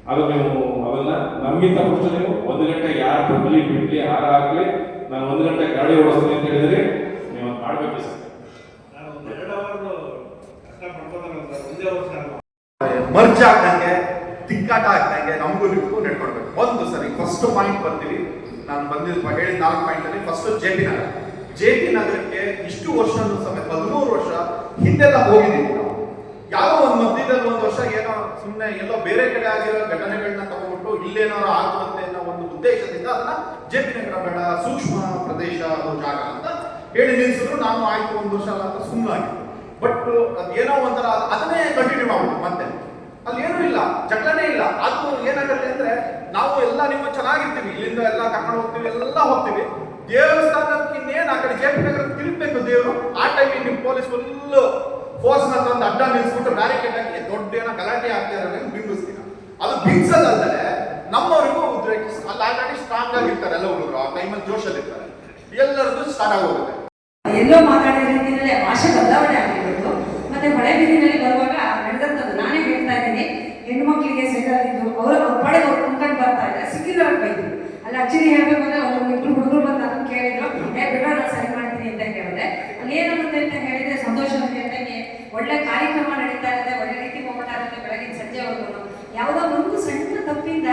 ಅದು ನೀವು ಅದನ್ನ ನಮಗಿಂತ ಫಸ್ಟ್ ನೀವು 1 ಗಂಟೆ ಯಾರು ಬರಲಿ ಬಿಡ್ಲಿ ಯಾರು ಆಗಲಿ ನಾನು 1 ಗಂಟೆ ಗಾಡಿ ಓಡಿಸ್ತೀನಿ ಅಂತ ಹೇಳಿದ್ರೆ ನೀವು ಅದು ಮಾಡಬೇಕು ಸರ್. ಮರ್ಜ್ ಆಗ್ದಂಗೆ ತಿಕ್ಕಾಟ ಆಗ್ದಂಗೆ ನಮಗೂ ನಿಮಗೂ ನಡ್ಕೊಡ್ಬೇಕು. ಒಂದು ಸರಿ ಫಸ್ಟ್ ಪಾಯಿಂಟ್ ಬರ್ತೀವಿ. ನಾನು ಬಂದಿದ್ದ ಹೇಳಿದ 4 ಪಾಯಿಂಟ್ ಅಲ್ಲಿ ಫಸ್ಟ್ ಜೆ ಪಿ ನಗರಕ್ಕೆ ಇಷ್ಟು ವರ್ಷ ಸಮೇತ 13 ವರ್ಷ ಹಿಂದೆಲ್ಲ ಹೋಗಿದ್ದೀವಿ ನಾವು. ಯಾವ ಒಂದು ಮಧ್ಯದಲ್ಲಿ 1 ವರ್ಷ ಏನೋ ಸುಮ್ಮನೆ ಎಲ್ಲೋ ಬೇರೆ ಕಡೆ ಆಗಿರೋ ಘಟನೆಗಳನ್ನ ತಗೊಂಡ್ಬಿಟ್ಟು ಇಲ್ಲೇನಾರು ಆಗುವಂತೆ ಅನ್ನೋ ಒಂದು ಉದ್ದೇಶದಿಂದ ಅದನ್ನ ಜೆ ಪಿ ನಗರ ಬೇಡ, ಸೂಕ್ಷ್ಮ ಪ್ರದೇಶ ಅದು ಜಾಗ ಅಂತ ಹೇಳಿ ನಿಲ್ಸಿದ್ರು. ನಾನು ಆಯ್ತು 1 ವರ್ಷ ಅಲ್ಲ ಅಂತ ಸುಮ್ಮನಾಗಿತ್ತು. ಬಟ್ ಅದೇನೋ ಒಂಥರ ಅದನ್ನೇ ಕಂಟಿನ್ಯೂ ಮಾಡ್ಬೋದು. ಮತ್ತೆ ಅಲ್ಲಿ ಏನೂ ಇಲ್ಲ, ಜಗಳನೇ ಇಲ್ಲ. ಅದು ಏನಾಗುತ್ತೆ ಅಂದ್ರೆ ನಾವು ಎಲ್ಲ ನೀವು ಚೆನ್ನಾಗಿರ್ತೀವಿ, ಇಲ್ಲಿಂದ ಎಲ್ಲ ಕರ್ಕೊಂಡು ಹೋಗ್ತೀವಿ, ಎಲ್ಲ ಹೋಗ್ತೀವಿ. ದೇವಸ್ಥಾನಕ್ಕೆ ಇನ್ನೇನು ಆ ಕಡೆ ಜೆ ಪಿ ನಗರ ತಿರುಗಬೇಕು ದೇವರು. ಆ ಟೈಮಿಗೆ ನಿಮ್ಮ ಪೊಲೀಸ್ ಫುಲ್ ಫೋರ್ಸ್ ನ ತಂದು ಅಡ್ಡ ನಿಲ್ಸ್ಬಿಟ್ಟು ಬ್ಯಾರಿಕೇಡ್ ಹಾಕಿ ದೊಡ್ಡ ಏನೋ ಗಲಾಟೆ ಆಗ್ತಾ ಇರೋದನ್ನ ಬಿಂಬಿಸ್ತೀವಿ. ಅದು ಬಿಂಬಿಸೋದಲ್ಲದೆ ನಮ್ಮವರಿಗೂ ಉದ್ರೇಕಿಸ್ ಅಲ್ಲಿ ಆಲ್ರೆಡಿ ಸ್ಟ್ರಾಂಗ್ ಆಗಿರ್ತಾರೆ ಎಲ್ಲ ಹುಡುಗರು. ಆ ಟೈಮಲ್ಲಿ ಜೋಶಲ್ಲಿ ಇರ್ತಾರೆ, ಎಲ್ಲರದ್ದು ಸ್ಟಾರ್ಟ್ ಆಗೋಗುತ್ತೆ. ಎಲ್ಲೋ ಮಾತಾಡಿದ ರೀತಿಯಲ್ಲೇ ಭಾಷೆ ಬದಲಾವಣೆ ಆಗಿರೋದು. ಮತ್ತೆ ಹೊಳೆ ಬೀದಿನಲ್ಲಿ ಬರುವಾಗ ನಡೆದಂಥದ್ದು ನಾನೇ ಹೇಳ್ತಾ ಇದ್ದೀನಿ. ಹೆಣ್ಮಕ್ಳಿಗೆ ಸೆಗಲಿದ್ದು ಅವ್ರ ಪಡೆದು ಅವ್ರು ಕುಂಕೊಂಡು ಬರ್ತಾ ಇದ್ದಾರೆ, ಸಿಕ್ಕಿದವ್ರು ಬೈದ್ರು. ಅಲ್ಲಿ ಆಕ್ಚುಲಿ ಹೇಳ್ಬೇಕು ಅಂದ್ರೆ 1-2 ಹುಡುಗರು ಬಂದು ಅದನ್ನು ಕೇಳಿದ್ರು, ಬಿಡ ನಾನು ಸರಿ ಮಾಡ್ತೀನಿ ಅಂತ ಹೇಳಿದೆ. ಅಲ್ಲಿ ಏನಾಗುತ್ತೆ ಅಂತ ಹೇಳಿದ್ರೆ ಸಂತೋಷ ಜೊತೆಗೆ ಒಳ್ಳೆ ಕಾರ್ಯಕ್ರಮ ನಡೀತಾ ಇರುತ್ತೆ, ಒಳ್ಳೆ ರೀತಿ ಹೋಗ್ತಾ ಇರುತ್ತೆ ಬೆಳಗಿನ ಸಂಜೆವರೆಗೂ. ಯಾವುದೋ ಒಂದು ಸಣ್ಣ ತಪ್ಪಿಂದ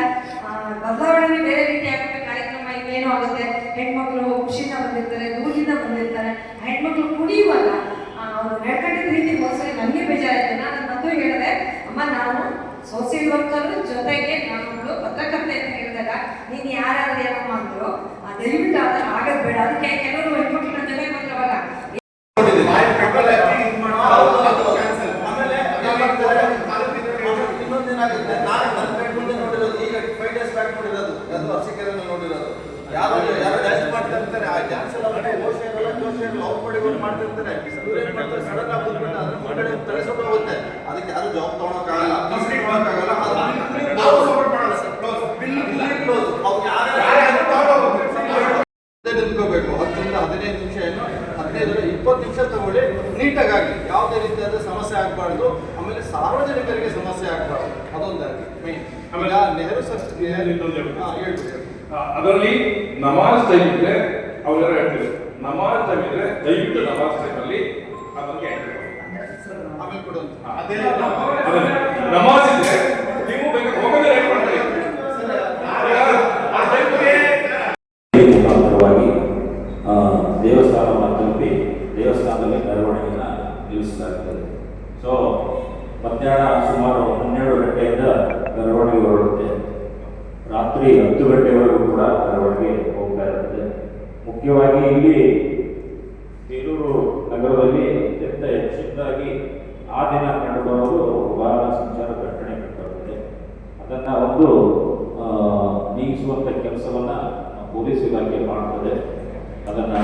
ಬದಲಾವಣೆ ಬೇರೆ ರೀತಿ ಆಗುತ್ತೆ ಕಾರ್ಯಕ್ರಮ. ಇವೇನೋ ಆಗುತ್ತೆ, ಹೆಣ್ಮಕ್ಳು ಖುಷಿಯಿಂದ ಬಂದಿರ್ತಾರೆ, ದೂರದಿಂದ ಬಂದಿರ್ತಾರೆ. ಹೆಣ್ಮಕ್ಳು ಕುಡಿಯುವಾಗ ಅವರು ನಡ್ಕೊಂಡಿದ್ದ ರೀತಿ ಹೋಲಿಸಿದ್ರೆ ನನಗೆ ಬೇಜಾರಾಯ್ತು. ನಾನು ಮತ್ತು ಹೇಳಿದೆ, ಅಮ್ಮ ನಾನು ಸೋಷಿಯಲ್ ವರ್ಕರ್ ಜೊತೆಗೆ ನಾನು ಪತ್ರಕರ್ತೆ ಅಂತ ಹೇಳಿದಾಗ ನೀನು ಯಾರಾದ್ರೂ ಏನಮ್ಮ ಅಂದ್ರು. ದಯವಿಟ್ಟು ಅದರ ಆಗದ್ ಬೇಡ. ಅದಕ್ಕೆ ಕೆಲವರು ಹೆಣ್ಮಕ್ಳು ನನ್ನ ಜೊತೆ ಬಂದ್ರವಾಗ ಇನ್ನೊಂದೇನಾಗುತ್ತೆ, ನಾನು ಮುಂದೆ ನೋಡಿರೋದು ಈಗ 5 days ಬ್ಯಾಕ್ ನೋಡಿರೋದು, ಅದು ಅರ್ಸಿಕೆರೆಯಲ್ಲಿ ನೋಡಿರೋದು. ಯಾರು ಡ್ಯಾನ್ಸ್ ಮಾಡ್ತಿರ್ತಾರೆ, ಆ ಡ್ಯಾನ್ಸ್ ಎಲ್ಲ ಜೋಶಿಯಲ್ಲ ಔಟ್ ಮಾಡಿ ಮಾಡ್ತಿರ್ತಾರೆ. ಇವ್ರೇನ್ ಮಾಡ್ತಾರೆ, ಸಡನ್ ಆಗಿ ಬಂದ್ಬಿಟ್ಟು ಅದ್ರ ಮುಂದೆ ತಲೆಸೊಟ್ಟು ಹೋಗುತ್ತೆ. ಅದಕ್ಕೆ ಯಾರು ಜಾಬ್ ತಗೊಳಕ್ಕಾಗಲ್ಲ, ಕಂಪ್ಲೀಟ್ ಮಾಡೋಕ್ಕಾಗಲ್ಲ. ನಾವು ಸಪೋರ್ಟ್ ಮಾಡಲ್ಲ ಸರ್. ಕ್ಲೋಸ್ ಅವ್ರು ಯಾರು ನಿಂತ್ಕೋಬೇಕು. 10 ರಿಂದ 15 ನಿಮಿಷ ಏನು 15-20 ನಿಮಿಷ ತಗೊಳ್ಳಿ, ನೀಟಾಗಿ ಆಗಲಿ. ಯಾವುದೇ ರೀತಿಯಾದ ಸಮಸ್ಯೆ ಆಗಬಾರ್ದು. ಆಮೇಲೆ ಸಾರ್ವಜನಿಕರಿಗೆ ಸಮಸ್ಯೆ ಆಗಬಾರ್ದು, ಅದೊಂದಾಗಿ ಮೇನ್. ಆಮೇಲೆ ನೆಹರು ಸಂಸ್ಕೃತಿ ಅದರಲ್ಲಿ ನಮಾಜ್ ಟೈಮ್ ಇದ್ರೆ ಅವರೆಲ್ಲ ಹೇಳ್ತಿದ್ರು, ನಮಾಜ್ ಟೈಮ್ ಇದ್ರೆ ದಯವಿಟ್ಟು ನಮಾಜ್ ಟೈಮಲ್ಲಿ ಅದಕ್ಕೆ ಆಮೇಲೆ ಕೊಡು. ನಮಾಜ್ ಇದ್ರೆ ನೀವು ಬೇಕಾದ್ರೆ ಹೋಗೋದೇ ರೇಟ್ ಮಾಡ್ತಾರೆ. ಮುಖಾಂತರವಾಗಿ ದೇವಸ್ಥಾನವನ್ನು ತಲುಪಿ ದೇವಸ್ಥಾನದಲ್ಲಿ ಮೆರವಣಿಗೆಯನ್ನು ನಿಲ್ಲಿಸಲಾಗುತ್ತದೆ. ಸೊ ಮಧ್ಯಾಹ್ನ ಸುಮಾರು 12 ಗಂಟೆಯಿಂದ ಮೆರವಣಿಗೆ ಹೊರಡುತ್ತೆ. ರಾತ್ರಿ 10 ಗಂಟೆವರೆಗೂ ಕೂಡ ಮೆರವಣಿಗೆ ಹೋಗ್ತಾ ಇರುತ್ತೆ. ಮುಖ್ಯವಾಗಿ ಇಲ್ಲಿ ಬೇಲೂರು ನಗರದಲ್ಲಿ ಅತ್ಯಂತ ಹೆಚ್ಚಿನದಾಗಿ ಆ ದಿನ ಕಂಡುಬರೋದು ವಾಹನ ಸಂಚಾರ ದಟ್ಟಣೆ ಕಂಡುಬರುತ್ತೆ. ಅದನ್ನು ಒಂದು ನೀಗಿಸುವಂಥ ಕೆಲಸವನ್ನು ಪೊಲೀಸ್ ಇಲಾಖೆ ಮಾಡ್ತದೆ. ಅದನ್ನು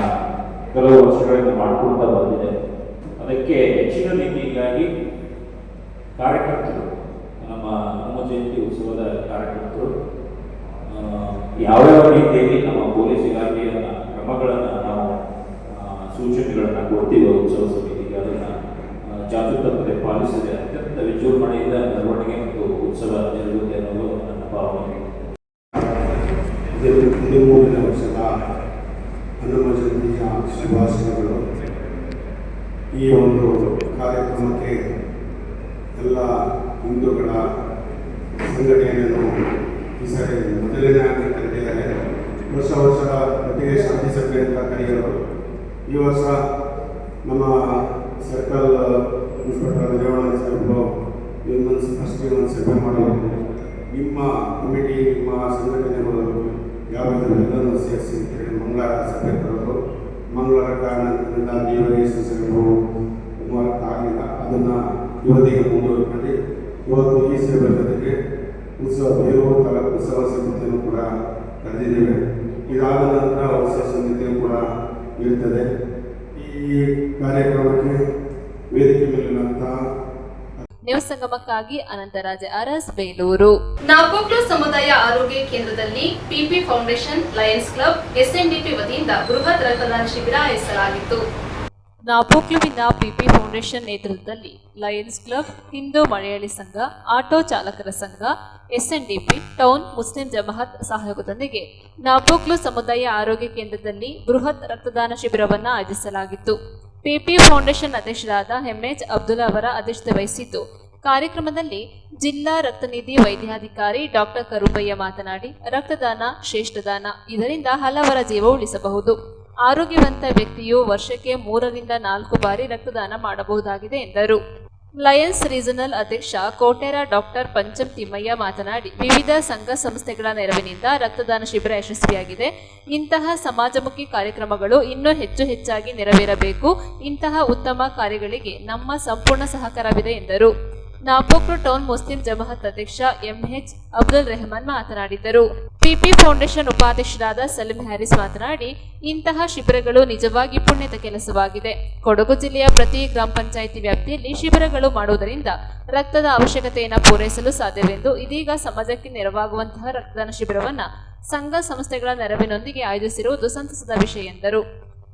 ಕೆಲವು ವರ್ಷಗಳಿಂದ ಮಾಡಿಕೊಳ್ತಾ ಬಂದಿದೆ. ಅದಕ್ಕೆ ಹೆಚ್ಚಿನ ರೀತಿಯಾಗಿ ಕಾರ್ಯಕರ್ತರು, ನಮ್ಮ ಹನುಮ ಜಯಂತಿ ಉತ್ಸವದ ಕಾರ್ಯಕರ್ತರು ಯಾವ್ಯಾವ ರೀತಿಯಲ್ಲಿ ನಮ್ಮ ಪೊಲೀಸ್ ಇಲಾಖೆಯ ಕ್ರಮಗಳನ್ನು ನಾವು ಸೂಚನೆಗಳನ್ನು ಕೊಡ್ತೀವಿ ಉತ್ಸವ ಸಮಿತಿಗೆ, ಅದನ್ನು ಚಾಚು ತಪ್ಪದೆ ಪಾಲಿಸದೆ ಅತ್ಯಂತ ವಿಜೃಂಭಣೆಯಿಂದ ಮೆರವಣಿಗೆ ಮತ್ತು ಉತ್ಸವ ಜರುಗುತ್ತೆ ಅನ್ನೋದು ನನ್ನ ಭಾವನೆ. 13ನೇ ವರ್ಷದ ಹನುಮ ಜಯಂತಿಯ ಶುಭಾಶಯಗಳು. ಈ ಒಂದು ಕಾರ್ಯಕ್ರಮಕ್ಕೆ ಎಲ್ಲ ಹಿಂದೂಗಳ ಸಂಘಟನೆಯನ್ನು ಈ ಸರಿ ಮೊದಲನೇದಾಗಿ ಕರೆದಿದ್ದಾರೆ. ವರ್ಷ ಒಟ್ಟಿಗೆ ಶಾಂತಿ ಸಭೆ ಅಂತ ಕರೆಯೋರು. ಈ ವರ್ಷ ನಮ್ಮ ಸರ್ಕಲ್ ಇನ್ಸ್ಪೆಕ್ಟರ್ ರೇವಣ್ಣ ಸಾಹೇಬರು ಫಸ್ಟಿಗೆ ಒಂದು ಸಭೆ ಮಾಡಲು ನಿಮ್ಮ ಕಮಿಟಿ, ನಿಮ್ಮ ಸಂಘಟನೆಗಳು ಎಲ್ಲರೂ ಸೇರಿಸಿ ಮಂಗಳವಾರ ಸಭೆ ಕರೆದು ಮಂಗಳವಾರ ಕಾರಣದಿಂದ DYS ಸಾಹೇಬರು ಆಗಲಿಲ್ಲ, ಅದನ್ನು ಇವತ್ತಿಗೆ ಮುಂದುವರೆದು ಇವತ್ತು ಈ ಸೇವೆ ಜೊತೆಗೆ ಬೇಲೂರು ತಾಲೂಕು ಉತ್ಸವ ಸಮಿತಿಯನ್ನು ಕೂಡ ಕರೆದಿದ್ದೇವೆ. ಇದಾದ ನಂತರ ಹೊಸ ಸಮಿತಿಯು ಕೂಡ ಇರ್ತದೆ. ಈ ಕಾರ್ಯಕ್ರಮಕ್ಕೆ ವೇದಿಕೆ ಮೇಲಿನಂತಹ ನ್ಯೂಸ್ ಸಂಗಮಕ್ಕಾಗಿ ಅನಂತರಾಜ ಅರಸ್, ಬೇಲೂರು. ನಾಪೋಕ್ಲು ಸಮುದಾಯ ಆರೋಗ್ಯ ಕೇಂದ್ರದಲ್ಲಿ ಪಿಪಿ ಫೌಂಡೇಶನ್, ಲಯನ್ಸ್ ಕ್ಲಬ್, ಎಸ್ಎನ್ಡಿಪಿ ವತಿಯಿಂದ ಬೃಹತ್ ರಕ್ತದಾನ ಶಿಬಿರ ಆಯೋಜಿಸಲಾಗಿತ್ತು. ನಾಪೋಕ್ಲುವಿನ ಪಿಪಿ ಫೌಂಡೇಶನ್ ನೇತೃತ್ವದಲ್ಲಿ ಲಯನ್ಸ್ ಕ್ಲಬ್, ಹಿಂದೂ ಮಲಯಾಳಿ ಸಂಘ, ಆಟೋ ಚಾಲಕರ ಸಂಘ, ಎಸ್ಎನ್ಡಿಪಿ, ಟೌನ್ ಮುಸ್ಲಿಂ ಜಮಾಅತ್ ಸಹಯೋಗದೊಂದಿಗೆ ನಾಪೋಕ್ಲು ಸಮುದಾಯ ಆರೋಗ್ಯ ಕೇಂದ್ರದಲ್ಲಿ ಬೃಹತ್ ರಕ್ತದಾನ ಶಿಬಿರವನ್ನು ಆಯೋಜಿಸಲಾಗಿತ್ತು. ಪಿಪಿ ಫೌಂಡೇಶನ್ ಅಧ್ಯಕ್ಷರಾದ ಎಂಎಚ್ ಅಬ್ದುಲ್ಲಾ ಅವರ ಅಧ್ಯಕ್ಷತೆ ವಹಿಸಿದ್ದು, ಕಾರ್ಯಕ್ರಮದಲ್ಲಿ ಜಿಲ್ಲಾ ರಕ್ತನಿಧಿ ವೈದ್ಯಾಧಿಕಾರಿ ಡಾಕ್ಟರ್ ಕರುಬಯ್ಯ ಮಾತನಾಡಿ, ರಕ್ತದಾನ ಶ್ರೇಷ್ಠದಾನ, ಇದರಿಂದ ಹಲವರ ಜೀವ ಉಳಿಸಬಹುದು. ಆರೋಗ್ಯವಂತ ವ್ಯಕ್ತಿಯು ವರ್ಷಕ್ಕೆ 3 ರಿಂದ 4 ಬಾರಿ ರಕ್ತದಾನ ಮಾಡಬಹುದಾಗಿದೆ ಎಂದರು. ಲಯನ್ಸ್ ರೀಜನಲ್ ಅಧ್ಯಕ್ಷ ಕೋಟೆರ ಡಾಕ್ಟರ್ ಪಂಚಮ್ ತಿಮ್ಮಯ್ಯ ಮಾತನಾಡಿ, ವಿವಿಧ ಸಂಘ ಸಂಸ್ಥೆಗಳ ನೆರವಿನಿಂದ ರಕ್ತದಾನ ಶಿಬಿರ ಯಶಸ್ವಿಯಾಗಿದೆ. ಇಂತಹ ಸಮಾಜಮುಖಿ ಕಾರ್ಯಕ್ರಮಗಳು ಇನ್ನೂ ಹೆಚ್ಚಾಗಿ ನೆರವೇರಬೇಕು. ಇಂತಹ ಉತ್ತಮ ಕಾರ್ಯಗಳಿಗೆ ನಮ್ಮ ಸಂಪೂರ್ಣ ಸಹಕಾರವಿದೆ ಎಂದರು. ನಾಪೋಕ್ಲು ಟೌನ್ ಮುಸ್ಲಿಂ ಜಮಾಅತ್ ಅಧ್ಯಕ್ಷ ಎಂಎಚ್ ಅಬ್ದುಲ್ ರೆಹಮಾನ್ ಮಾತನಾಡಿದರು. ಪಿಪಿ ಫೌಂಡೇಶನ್ ಉಪಾಧ್ಯಕ್ಷರಾದ ಸಲೀಂ ಹ್ಯಾರಿಸ್ ಮಾತನಾಡಿ, ಇಂತಹ ಶಿಬಿರಗಳು ನಿಜವಾಗಿ ಪುಣ್ಯದ ಕೆಲಸವಾಗಿದೆ. ಕೊಡಗು ಜಿಲ್ಲೆಯ ಪ್ರತಿ ಗ್ರಾಮ ಪಂಚಾಯಿತಿ ವ್ಯಾಪ್ತಿಯಲ್ಲಿ ಶಿಬಿರಗಳು ಮಾಡುವುದರಿಂದ ರಕ್ತದ ಅವಶ್ಯಕತೆಯನ್ನು ಪೂರೈಸಲು ಸಾಧ್ಯವೆಂದು ಇದೀಗ ಸಮಾಜಕ್ಕೆ ನೆರವಾಗುವಂತಹ ರಕ್ತದಾನ ಶಿಬಿರವನ್ನು ಸಂಘ ಸಂಸ್ಥೆಗಳ ನೆರವಿನೊಂದಿಗೆ ಆಯೋಜಿಸಿರುವುದು ಸಂತಸದ ವಿಷಯ ಎಂದರು.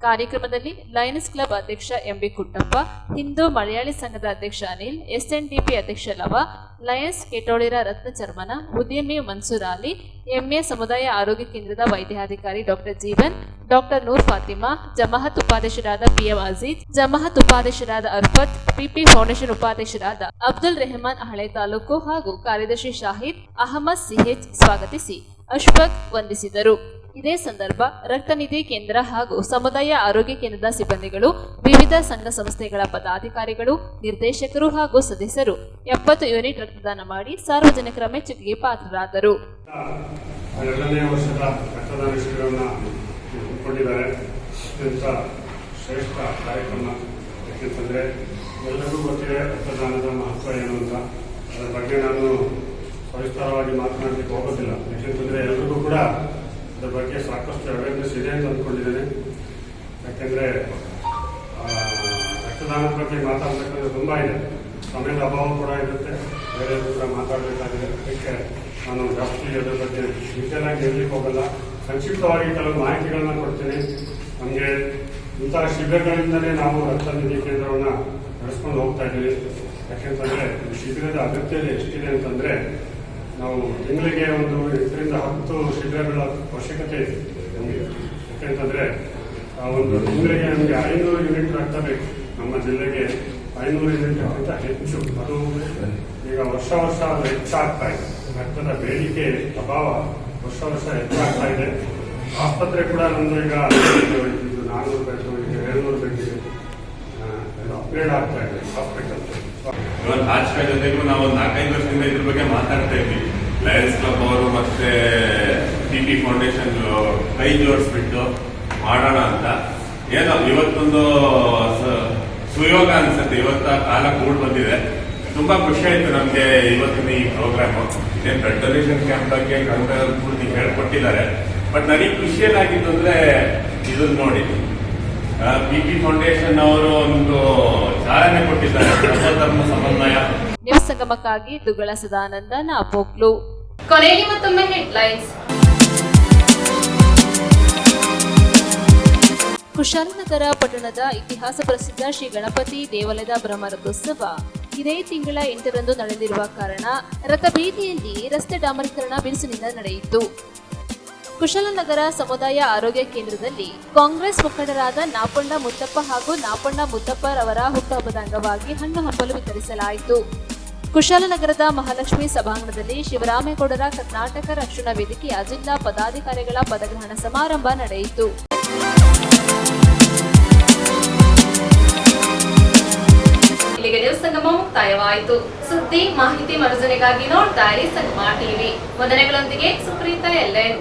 ಕಾರ್ಯಕ್ರಮದಲ್ಲಿ ಲಯನ್ಸ್ ಕ್ಲಬ್ ಅಧ್ಯಕ್ಷ ಎಂಬಿ ಕುಟ್ಟಪ್ಪ, ಹಿಂದೂ ಮಲಯಾಳಿ ಸಂಘದ ಅಧ್ಯಕ್ಷ ಅನಿಲ್, ಎಸ್ಎನ್ಡಿಪಿ ಅಧ್ಯಕ್ಷ ಲವ, ಲಯನ್ಸ್ ಕೆಟೋಳಿರ ರತ್ನ ಚರ್ಮನ, ಉದ್ಯಮಿ ಮನ್ಸೂರ್ ಅಲಿ, ಎಂಎ ಸಮುದಾಯ ಆರೋಗ್ಯ ಕೇಂದ್ರದ ವೈದ್ಯಾಧಿಕಾರಿ ಡಾಕ್ಟರ್ ಜೀವನ್, ಡಾಕ್ಟರ್ ನೂರ್ ಫಾತಿಮಾ, ಜಮಾಅತ್ ಉಪಾಧ್ಯಕ್ಷರಾದ ಪಿಎಂ ಅಜೀಜ್, ಜಮಾಅತ್ ಉಪಾಧ್ಯಕ್ಷರಾದ ಅರ್ಫತ್, ಪಿಪಿ ಫೌಂಡೇಶನ್ ಉಪಾಧ್ಯಕ್ಷರಾದ ಅಬ್ದುಲ್ ರೆಹಮಾನ್ ಹಳೆ ತಾಲೂಕು ಹಾಗೂ ಕಾರ್ಯದರ್ಶಿ ಶಾಹಿದ್ ಅಹಮದ್ ಸಿಹೆಚ್ ಸ್ವಾಗತಿಸಿ ಅಶ್ಫಕ್ ವಂದಿಸಿದರು. ಇದೇ ಸಂದರ್ಭ ರಕ್ತನಿಧಿ ಕೇಂದ್ರ ಹಾಗೂ ಸಮುದಾಯ ಆರೋಗ್ಯ ಕೇಂದ್ರದ ಸಿಬ್ಬಂದಿಗಳು, ವಿವಿಧ ಸಂಘ ಸಂಸ್ಥೆಗಳ ಪದಾಧಿಕಾರಿಗಳು, ನಿರ್ದೇಶಕರು ಹಾಗೂ ಸದಸ್ಯರು 70 ಯೂನಿಟ್ ರಕ್ತದಾನ ಮಾಡಿ ಸಾರ್ವಜನಿಕರ ಮೆಚ್ಚುಗೆಗೆ ಪಾತ್ರರಾದರು. 2ನೇ ವರ್ಷದ ರಕ್ತದಾನ ಶಿಬಿರವನ್ನು ಹಮ್ಮಿಕೊಂಡಿದ್ದಾರೆ. ಅತ್ಯಂತ ಶ್ರೇಷ್ಠ ಕಾರ್ಯಕ್ರಮ. ಯಾಕೆಂತಂದರೆ ಎಲ್ಲರಿಗೂ ಗೊತ್ತಿದೆ ರಕ್ತದಾನದ ಮಹತ್ವ ಏನು ಅಂತ. ಅದರ ಬಗ್ಗೆ ನಾನು ಸವಿಸ್ತಾರವಾಗಿ ಮಾತನಾಡಲಿಕ್ಕೆ ಹೋಗೋದಿಲ್ಲ. ಯಾಕೆಂತಂದರೆ ಎಲ್ಲರಿಗೂ ಕೂಡ ಅದರ ಬಗ್ಗೆ ಸಾಕಷ್ಟು ಅವೇರ್ನೆಸ್ ಇದೆ ಅಂತ ಅಂದ್ಕೊಂಡಿದ್ದೇನೆ. ಯಾಕೆಂದರೆ ರಕ್ತದಾನದ ಬಗ್ಗೆ ಮಾತಾಡಬೇಕಂದ್ರೆ ತುಂಬ ಇದೆ, ಸಮಯದ ಅಭಾವ ಕೂಡ ಇರುತ್ತೆ, ಬೇರೆ ಕೂಡ ಮಾತಾಡಬೇಕಾಗಿದೆ. ಅದಕ್ಕೆ ನಾನು ಜಾಸ್ತಿ ಅದರ ಬಗ್ಗೆ ಡೀಟೇಲ್ ಆಗಿ ಹೇಳಲಿಕ್ಕೆ ಹೋಗಲ್ಲ. ಸಂಕ್ಷಿಪ್ತವಾಗಿ ಕೆಲವು ಮಾಹಿತಿಗಳನ್ನ ಕೊಡ್ತೀನಿ. ನಮಗೆ ಇಂತಹ ಶಿಬಿರಗಳಿಂದಲೇ ನಾವು ರಕ್ತನಿಧಿ ಕೇಂದ್ರವನ್ನು ನಡೆಸ್ಕೊಂಡು ಹೋಗ್ತಾ ಇದ್ದೀವಿ. ಯಾಕೆಂತಂದರೆ ಈ ಶಿಬಿರದ ಅಗತ್ಯತೆ ಎಷ್ಟಿದೆ ಅಂತಂದರೆ, ನಾವು ತಿಂಗಳಿಗೆ ಒಂದು 8 ರಿಂದ 10 ಶಿಬಿರಗಳ ಅವಶ್ಯಕತೆ ಇದೆ ನಮಗೆ. ಯಾಕೆಂತಂದರೆ ಒಂದು ತಿಂಗಳಿಗೆ ನಮಗೆ 500 ಯೂನಿಟ್ ರಕ್ತ ಬೇಕು. ನಮ್ಮ ಜಿಲ್ಲೆಗೆ 500 ಯೂನಿಟ್ಗಿಂತ ಹೆಚ್ಚು. ಅದು ಈಗ ವರ್ಷ ಅದು ಹೆಚ್ಚಾಗ್ತಾ ಇದೆ. ರಕ್ತದ ಬೇಡಿಕೆ ಅಭಾವ ವರ್ಷ ಹೆಚ್ಚಾಗ್ತಾ ಇದೆ. ಆಸ್ಪತ್ರೆ ಕೂಡ ನಮ್ಮದು ಈಗ 400 ಬೆಡ್, 700 ಬೆಡ್ ಅಪ್ಗ್ರೇಡ್ ಆಗ್ತಾ ಇದೆ ಹಾಸ್ಪಿಟಲ್. ರಾಜಕೀಯ ಜೊತೆಗೂ ನಾವು ಒಂದು 4-5 ವರ್ಷದಿಂದ ಇದ್ರ ಬಗ್ಗೆ ಮಾತಾಡ್ತಾ ಇದ್ವಿ. ಲಯನ್ಸ್ ಕ್ಲಬ್ ಅವರು ಮತ್ತೆ ಪಿಪಿ ಫೌಂಡೇಶನ್ ಕೈ ಜೋಡಿಸ್ಬಿಟ್ಟು ಮಾಡೋಣ ಅಂತ. ಏನೋ ಇವತ್ತೊಂದು ಸುಯೋಗ ಅನ್ಸುತ್ತೆ. ಇವತ್ತ ಕಾಲ ಕೂಡ್ ಬಂದಿದೆ. ತುಂಬಾ ಖುಷಿ ಆಯ್ತು ನಮ್ಗೆ ಇವತ್ತಿನ ಈ ಪ್ರೋಗ್ರಾಮು. ಇದೇ ಬ್ಲಡ್ ಡೊನೇಷನ್ ಕ್ಯಾಂಪ್ ಬಗ್ಗೆ ಪೂರ್ತಿ ಹೇಳ್ಕೊಟ್ಟಿದ್ದಾರೆ. ಬಟ್ ನನಗೆ ಖುಷಿ ಏನಾಗಿತ್ತು ಅಂದ್ರೆ ಇದನ್ನ ನೋಡಿ, ಪಿಪಿ ಫೌಂಡೇಶನ್ ಅವರು ಒಂದು ಚಾಲನೆ ಕೊಟ್ಟಿದ್ದಾರೆ, ಸರ್ವಧರ್ಮ ಸಮನ್ವಯ. ನ್ಯೂಸ್ ಸಂಗಮಕ್ಕಾಗಿ ದುಗಳ ಸದಾನಂದ, ನಾಪೋಕ್ಲು. ಕೊನೆಯಲ್ಲಿ ಮತ್ತೊಮ್ಮೆ ಹೆಡ್ಲೈನ್ಸ್. ಕುಶಾಲನಗರ ಪಟ್ಟಣದ ಇತಿಹಾಸ ಪ್ರಸಿದ್ಧ ಶ್ರೀ ಗಣಪತಿ ದೇವಾಲಯದ ಬ್ರಹ್ಮರಥೋತ್ಸವ ಇದೇ ತಿಂಗಳ 8ರಂದು ನಡೆದಿರುವ ಕಾರಣ ರಥಬೀದಿಯಲ್ಲಿ ರಸ್ತೆ ಡಾಮರೀಕರಣ ಬಿರುಸಿನಿಂದ ನಡೆಯಿತು. ಕುಶಾಲನಗರ ಸಮುದಾಯ ಆರೋಗ್ಯ ಕೇಂದ್ರದಲ್ಲಿ ಕಾಂಗ್ರೆಸ್ ಮುಖಂಡರಾದ ನಾಪಣ್ಣ ಮುತ್ತಪ್ಪ ಹಾಗೂ ನಾಪಣ್ಣ ಮುತ್ತಪ್ಪರವರ ಹುಟ್ಟುಹಬ್ಬದ ಅಂಗವಾಗಿ ಹಣ್ಣು ಹಂಪಲು ವಿತರಿಸಲಾಯಿತು. ಕುಶಾಲನಗರದ ಮಹಾಲಕ್ಷ್ಮಿ ಸಭಾಂಗಣದಲ್ಲಿ ಶಿವರಾಮೇಗೌಡರ ಕರ್ನಾಟಕ ರಕ್ಷಣಾ ವೇದಿಕೆಯ ಜಿಲ್ಲಾ ಪದಾಧಿಕಾರಿಗಳ ಪದಗ್ರಹಣ ಸಮಾರಂಭ ನಡೆಯಿತು. ಇಲ್ಲಿಗೆ ನ್ಯೂಸ್ ಸಂಗಮ ಮುಕ್ತಾಯವಾಯಿತು. ಸುದ್ದಿ ಮಾಹಿತಿ ಮನರಂಜನೆಗಾಗಿ ನೋಡ್ತಾ ಇರಿ ಸಂಗಮ ಟಿವಿ. ವಂದನೆಗಳೊಂದಿಗೆ ಸುಪ್ರೀತಾ ಎಲ್ಎನ್.